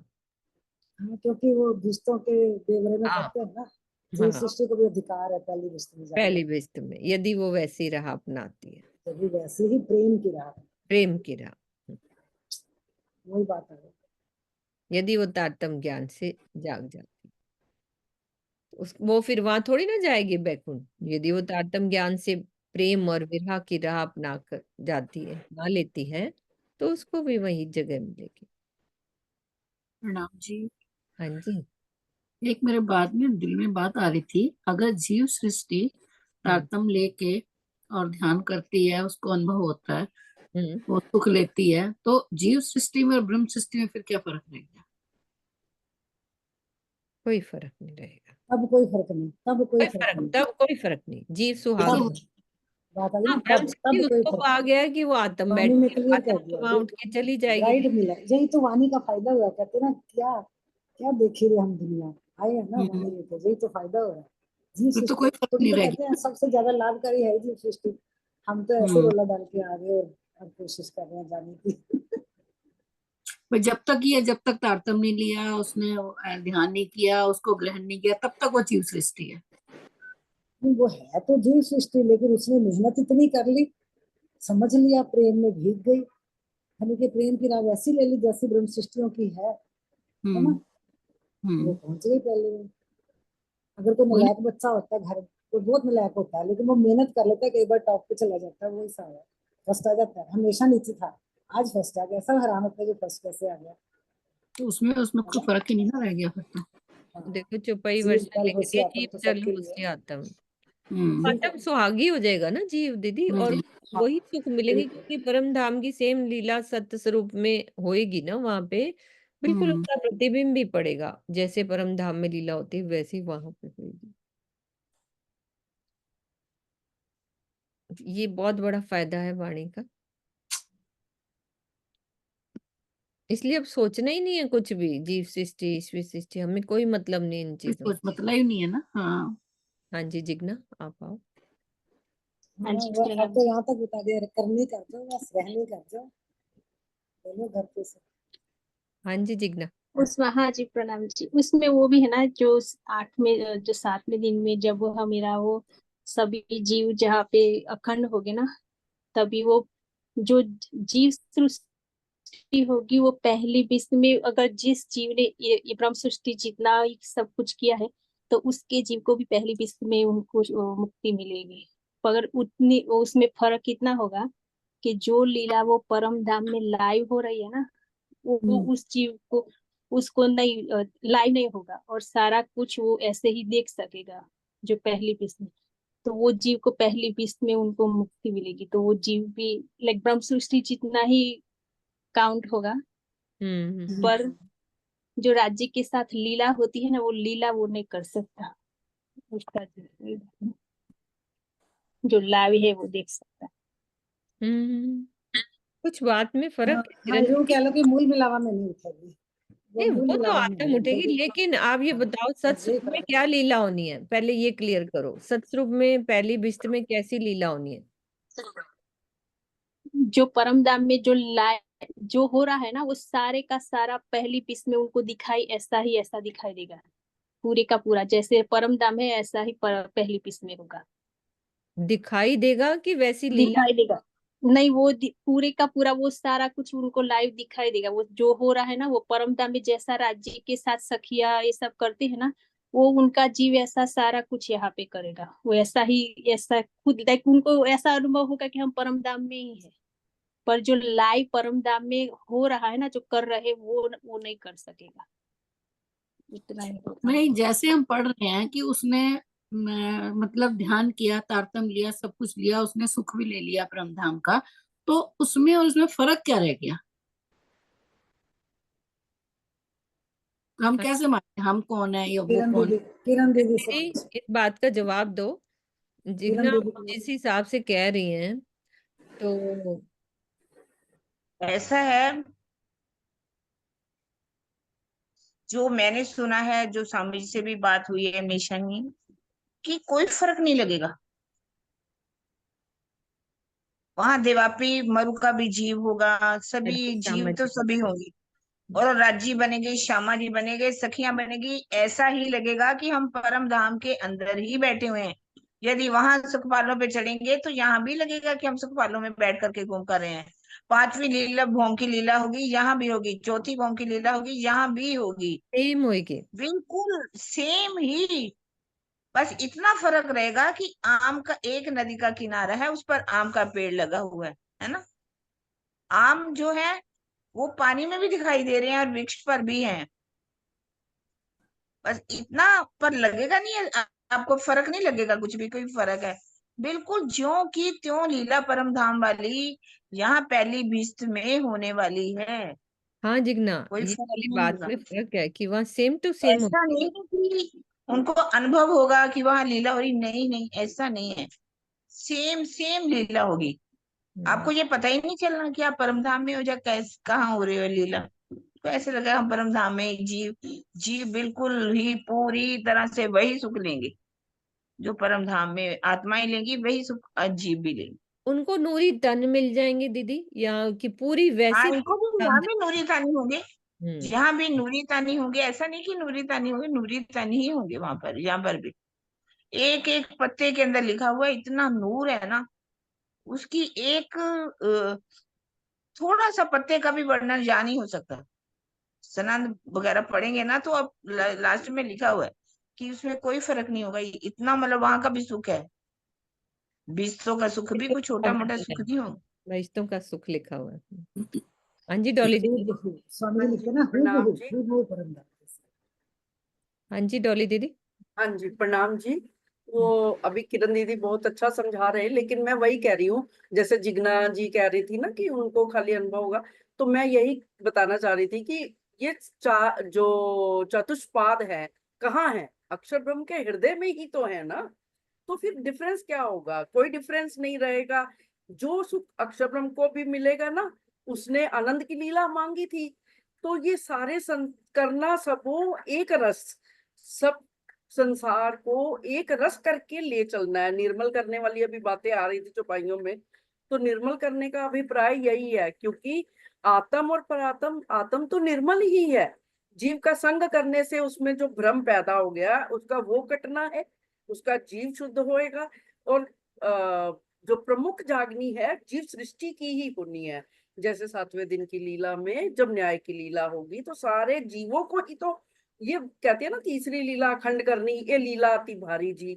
हाँ, क्योंकि वो रिश्तों के बेवरे में हाँ, पढ़ते हैं ना। जीव हाँ, सृष्टि को भी अधिकार है पहली वस्तु में जाने पहली का, विस्त में यदि वो वैसी राह अपनाती है, तभी वैसे ही प्रेम की राह है। प्रेम की राह, वही बात है। यदि वो तारतम्य ज्ञान से जाग जाती है, उस वो फिर वहां थोड़ी ना जाएगी बैकुंठ। यदि वो तारतम्य ज्ञान से प्रेम और विरह की राह अपना कर जाती है, अपना लेती है, तो उसको भी वही जगह मिलेगी। प्रणाम जी। हाँ जी। एक मेरे बाद में दिल में बात आ रही थी, अगर जीव सृष्टि तारतम्य लेके और ध्यान करती है, उसको अनुभव होता है, हम्म वो सुख लेती है, तो जीव सृष्टि में और ब्रह्म सृष्टि में फिर क्या फर्क रहेगा? कोई फर्क नहीं रहेगा, तब कोई फर्क नहीं, तब कोई फर्क नहीं, तब कोई फर्क नहीं। जीव सुहाग देखिए, तब बात आ गई हाँ, ना, ब्रह्म तब शक्ति तब कोई उसको फर्क आ नहीं। गया कि वो आत्म वाणी ने बैठी है, क्लियर कर आत्म दिया, वहां उठ के चली जाएगी। राइट मिला, यही तो वाणी का फायदा हुआ। कहते ना, क्या क्या देखे रे हम दुनिया, आए हैं ना वाणी लेके, यही तो फायदा हो रहा है। जीव फिर तो सृष्टि कोई फर्क तो नहीं कहते रहेगी। हैं सबसे ज्यादा लाभकारी है जीव सृष्टि। हम तो ऐसे हम्म रोला डाल के आ गए और कोशिश कर रहे हैं जाने की। पर जब तक तारतम्य नहीं लिया, उसने ध्यान नहीं किया, उसको ग्रहण नहीं किया, तब तक वो जीव सृष्टि है। नहीं, वो है तो जीव सृष्टि, लेकिन उसने मेहनत इतनी कर ली, समझ लिया, प्रेम में भीग गई, यानी कि प्रेम की राह वैसी ले ली जैसी ब्रह्म सृष्टियों की है ना। हम्म वो हम्म पहुंच गई पहले में। अगर कोई वही ना। नलायक बच्चा होता है घर, वो बहुत नलायक होता है, लेकिन वो मेहनत कर लेता है, कई बार टॉप पे चला जाता है, वो हिसाब है, फर्स्ट आ जाता है। हमेशा नीचे था, आज फर्स्ट आ गया, सब हैरान होता है कि फर्स्ट कैसे आ गया, तो उसमें उसमें है कोई ना। फर्क ही नहीं ना रह गया फिर तो। हाँ, देखो, चौपाई जीव वर्षन कल लिख होशी रही है, आत्म जीव तो जल सबके लिए होशी है। आत्म। हम्म आत्म सुहागी हो जाएगा ना जीव दीदी, और हाँ, वही सुख मिलेंगे, बिल्कुल। क्योंकि परम धाम की सेम लीला सत्य स्वरूप में होएगी ना वहां पे। बिल्कुल हम्म उसका प्रतिबिंब भी पड़ेगा, जैसे परम धाम में लीला होती है वैसे ही वहां पे होगी। ये बहुत बड़ा फायदा है वाणी का। इसलिए अब सोचना ही नहीं है कुछ भी, जीव सृष्टि ईश्वर सृष्टि, हमें कोई मतलब नहीं इन चीजों कुछ से। मतलब ही नहीं है ना। हाँ, हाँ जी जिग्ना, आप आओ। हाँ हाँ, जी वो अब प्रणाम तो जी। यहाँ तक बता दिया, करनी कर दो बस, रहने कर दो, दोनों घर पे से। हाँ जी जिग्ना। उसमें हाँ जी प्रणाम जी, उसमें वो भी है ना, जो जो 7वें दिन में जब वो मेरा वो सभी जीव जहाँ पे अखंड हो गए ना, तभी वो जो जीव सृष्टि होगी, वो पहली विश्व में अगर जिस जीव ने ये ब्रह्म सृष्टि जितना ही सब कुछ किया है, तो उसके जीव को भी पहली विश्व में उनको मुक्ति मिलेगी। मगर उतनी उसमें फर्क इतना होगा कि जो लीला वो परम धाम में लाइव हो रही है ना, वो उस जीव को उसको नहीं लाइव नहीं होगा, और सारा कुछ वो ऐसे ही देख सकेगा जो पहली विश्व में। तो वो जीव को पहली विश्व में उनको मुक्ति मिलेगी, तो वो जीव भी लाइक ब्रह्म सृष्टि जितना ही काउंट होगा। हम्म। पर जो राज्य के साथ लीला होती है ना, वो लीला वो नहीं कर सकता, उसका जो लाइव है वो देख सकता है। हम्म। कुछ बात में फर्क हाँ, है हाँ, किरण यूं जी। कह लो कि मूल मिलावा में नहीं उठेगी, वो नहीं, मूल वो तो मिलावा में आत्म नहीं उठेगी, उठेगी। लेकिन आप ये हाँ, बताओ बस यही सत्स्वरूप में फर्क क्या लीला होनी है, पहले ये क्लियर करो। सत्स्वरूप में पहली विस्त में कैसी लीला होनी है? जो परम धाम में जो जो हो रहा है ना, वो सारे का सारा पहली पीस में उनको दिखाई ऐसा ही ऐसा दिखाई देगा, पूरे का पूरा जैसे परम धाम है ऐसा ही पहली पीस में होगा, दिखाई देगा कि वैसी लीला? दिखाई देगा। नहीं, वो पूरे का पूरा वो सारा कुछ उनको लाइव दिखाई देगा, वो जो हो रहा है ना, वो परम धाम में जैसा राज्य के साथ सखिया ये सब करते हैं ना, वो उनका जीव ऐसा सारा कुछ यहाँ पे करेगा, वो ऐसा ही ऐसा खुद लाइक उनको ऐसा अनुभव होगा कि हम परम धाम में ही है। पर जो लाइव परम धाम में हो रहा है ना, जो कर रहे वो नहीं कर सकेगा, इतना ही होगा। नहीं, जैसे हम पढ़ रहे हैं कि उसने मतलब ध्यान किया, तारतम्य लिया, सब कुछ लिया, उसने सुख भी ले लिया परमधाम का, तो उसमें और उसमें फर्क क्या रह गया? तो हम कैसे माने हम कौन है या वो कौन? किरण दीदी से दीदी पूछो। इस बात का जवाब दो। किरण जिग्ना दीदी आप को जिस बोलो। हिसाब से कह रही हैं, तो ऐसा है, जो मैंने सुना है, जो स्वामी जी से भी बात हुई है हमेशा ही, कि कोई फर्क नहीं लगेगा। वहां देवापी मरु का भी जीव होगा, हाँ सभी जी जीव श्यामा तो जी। सभी होंगे। और राज्य बनेगी, श्यामा जी बनेंगे, सखियां बनेगी, ऐसा ही लगेगा कि हम परम धाम के अंदर ही बैठे हुए हैं। यदि वहां सुखपालों पे चढ़ेंगे तो यहाँ भी लगेगा कि हम सुखपालों में बैठ करके घूम कर रहे हैं। पांचवी लीला भोम की लीला होगी, यहाँ भी होगी। चौथी भोम की लीला होगी, यहाँ भी होगी। सेम होगी। बिल्कुल सेम ही। बस इतना फर्क रहेगा कि आम का, एक नदी का किनारा है, उस पर आम का पेड़ लगा हुआ है ना। आम जो है वो पानी में भी दिखाई दे रहे हैं और वृक्ष पर भी हैं। बस इतना पर लगेगा नहीं है, आपको फर्क नहीं लगेगा, कुछ भी कोई फर्क है। बिल्कुल ज्यों की त्यों लीला परम धाम वाली यहाँ पहली बिस्त में होने वाली है। हाँ जिग्ना, कोई ये फर्क वाली नहीं बात होगा। में फर्क है कि वहाँ सेम टू सेम ऐसा नहीं है कि उनको अनुभव होगा कि वहां लीला हो रही, नहीं नहीं, ऐसा नहीं है। सेम सेम लीला होगी। आपको ये पता ही नहीं चलना कि आप परम धाम में हो या कैसे कहाँ हो रही हो लीला। तो ऐसे लगा हम परम धाम में, जीव जीव बिल्कुल ही पूरी तरह से वही सुख लेंगे जो परम धाम में आत्माएं लेंगी, वही सुख आज जीव भी लेंगे। उनको नूरी तन मिल जाएंगे दीदी, या कि पूरी हाँ, वैसी इनको भी यहाँ भी नूरी तानी होंगे, हम्म यहाँ भी नूरी तानी होंगे। ऐसा नहीं कि नूरी तानी होंगे, नूरी तानी ही होंगे वहां पर, यहाँ पर भी। एक एक पत्ते के अंदर लिखा हुआ है, इतना नूर है ना। उसकी एक थोड़ा सा पत्ते का भी वर्णन जा नहीं हो सकता। सनंद वगैरह पढ़ेंगे ना तो अब लास्ट में लिखा हुआ है कि उसमें कोई फर्क नहीं होगा। इतना मतलब वहां का भी सुख है। बीसों का सुख भी कोई छोटा मोटा सुख नहीं होगा। वैष्णव का सुख लिखा हुआ है। हाँ जी डॉली दीदी। हूबहू स्वामी जी हाँ लिखते जी, हैं ना, प्रणाम हूबहू जी। हूबहू परम धाम जैसे। हाँ जी डॉली दीदी। हाँ जी, प्रणाम जी। वो अभी किरण दीदी बहुत अच्छा समझा रहे हैं, लेकिन मैं वही कह रही हूँ, जैसे जिग्ना जी कह रही थी ना कि उनको खाली अनुभव होगा, तो मैं यही बताना चाह रही थी कि ये जो चतुष्पाद है कहाँ है? अक्षर ब्रह्म के हृदय में ही तो है ना। तो फिर डिफरेंस क्या होगा? कोई डिफरेंस नहीं रहेगा। जो सुख अक्षर ब्रह्म को भी मिलेगा ना, उसने आनंद की लीला मांगी थी। तो ये सारे करना सबो एक रस, सब संसार को एक रस करके ले चलना है। निर्मल करने वाली अभी बातें आ रही थी चौपाइयों में, तो निर्मल करने का अभिप्राय यही है, क्योंकि आत्म और परात्म, आत्म तो निर्मल ही है। जीव का संग करने से उसमें जो भ्रम पैदा हो गया उसका वो कटना है, उसका जीव शुद्ध होएगा। और जो प्रमुख जागनी है जीव सृष्टि की ही होनी है। जैसे 7वें दिन की लीला में जब न्याय की लीला होगी तो सारे जीवों को ही तो, ये कहते हैं ना तीसरी लीला अखंड करनी, ये लीला अति भारी जी।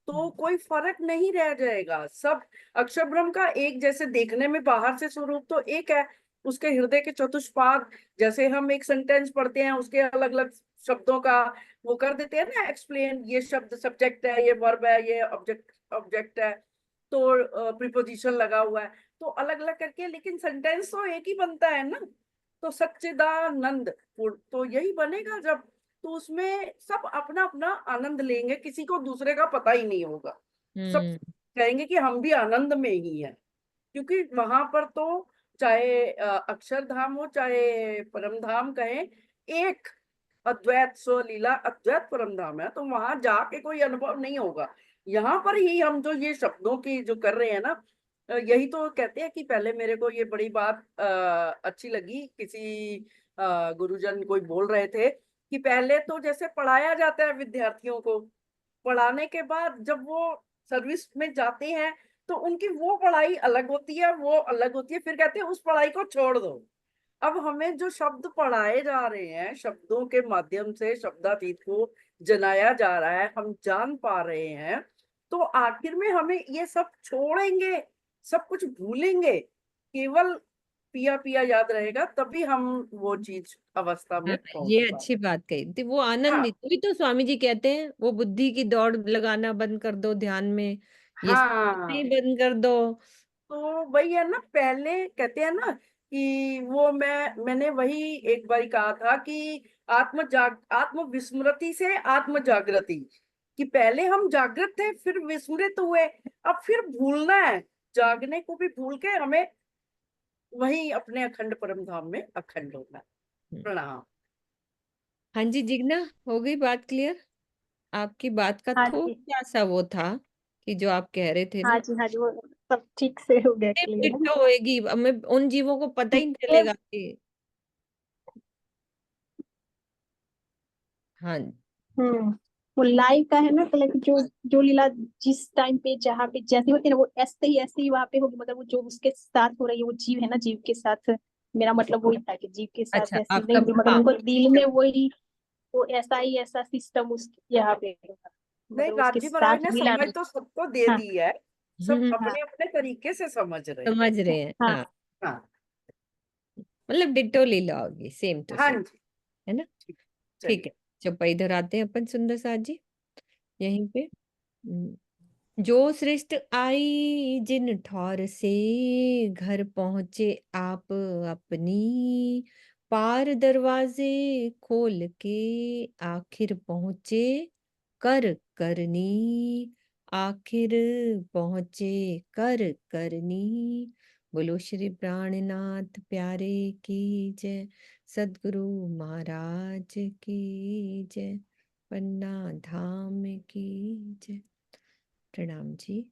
तो कोई फर्क नहीं रह जाएगा। सब अक्षर ब्रह्म का एक जैसे देखने में बाहर से स्वरूप तो एक है, उसके हृदय के चतुष्पाद, जैसे हम एक सेंटेंस पढ़ते हैं उसके अलग अलग शब्दों का वो कर देते हैं ना एक्सप्लेन, ये शब्द सब्जेक्ट है, ये वर्ब है, ये ऑब्जेक्ट है, तो प्रीपोजिशन लगा हुआ है, तो अलग अलग करके, लेकिन सेंटेंस तो एक ही बनता है ना। तो सच्चिदानंद तो यही बनेगा जब, तो उसमें सब अपना अपना आनंद लेंगे, किसी को दूसरे का पता ही नहीं होगा। सब कहेंगे कि हम भी आनंद में ही हैं, क्योंकि वहां पर तो चाहे अक्षरधाम हो चाहे परम धाम कहें, एक अद्वैत स्वलीला अद्वैत परम धाम है, तो वहां जाके कोई अनुभव नहीं होगा। यहाँ पर ही हम जो ये शब्दों की जो कर रहे हैं ना, यही तो कहते हैं कि पहले मेरे को ये बड़ी बात अच्छी लगी, किसी गुरुजन कोई बोल रहे थे कि पहले तो जैसे पढ़ाया जाता है विद्यार्थियों को, पढ़ाने के बाद जब वो सर्विस में जाते हैं तो उनकी वो पढ़ाई अलग होती है, वो अलग होती है, फिर कहते हैं उस पढ़ाई को छोड़ दो। अब हमें जो शब्द पढ़ाए जा रहे हैं, शब्दों के माध्यम से शब्दातीत को जनाया जा रहा है, हम जान पा रहे हैं, तो आखिर में हमें ये सब छोड़ेंगे, सब कुछ भूलेंगे, केवल पिया पिया याद रहेगा, तभी हम वो चीज अवस्था में पहुंच ये पाएंगे। अच्छी बात कही थी, वो आनंद हाँ तभी तो स्वामी जी कहते हैं वो बुद्धि की दौड़ लगाना बंद कर दो ध्यान में, ये नहीं हाँ, बंद कर दो। तो वही है ना, पहले कहते हैं ना कि वो मैंने वही एक बार कहा था कि आत्म विस्मृति से आत्म जागृति, कि पहले हम जागृत थे फिर विस्मृत हुए, अब फिर भूलना है, जागने को भी भूल के हमें वही अपने अखंड परम धाम में अखंड होना है। प्रणाम। हाँ जी जिग्ना, हो गई बात क्लियर? आपकी बात का हाँ जी, थोड़ा सा वो था कि जो आप कह रहे थे ना, हाँ जी, हाँ जी, वो सब ठीक से हो गया, क्लियर है ना। डिट्टो होएगी, हमें उन जीवों को पता ही नहीं ये चलेगा कि हाँ वो लाइव का है ना, मतलब जो लीला जिस टाइम पे जहाँ पे जैसी होती है ना, वो ऐसे ही वहां पे होगी, मतलब वो जो उसके साथ हो रही है, वो जीव है ना, जीव के साथ। मेरा मतलब वही था कि जीव के साथ अच्छा, ऐसी आपका नहीं होगी, मतलब हाँ उनको दिल में वही वो ऐसा सिस्टम उस यहाँ पे होगा, नहीं, मतलब उसके राजी महाराज साथ ने मिला समझ तो सबको दे हाँ दी है, सब हम्म, अपने अपने तरीके से समझ रहे हैं। समझ रहे हैं। हाँ हाँ, हाँ मतलब डिट्टो लीला होगी, सेम टू हाँ सेम, जी, है ना। ठीक, ठीक चलिए। है, चलो इधर आते हैं अपन सुंदर साथ जी, यहीं पे। जो सृष्ट आई जिन ठौर से, घर पहुंचे आप अपनी, पार दरवाजे खोल के, आखिर पहुंचे कर करनी, आखिर पहुंचे कर करनी। बोलो श्री प्राणनाथ प्यारे की जय, सदगुरु महाराज की जय, पन्ना धाम की जय। प्रणाम जी।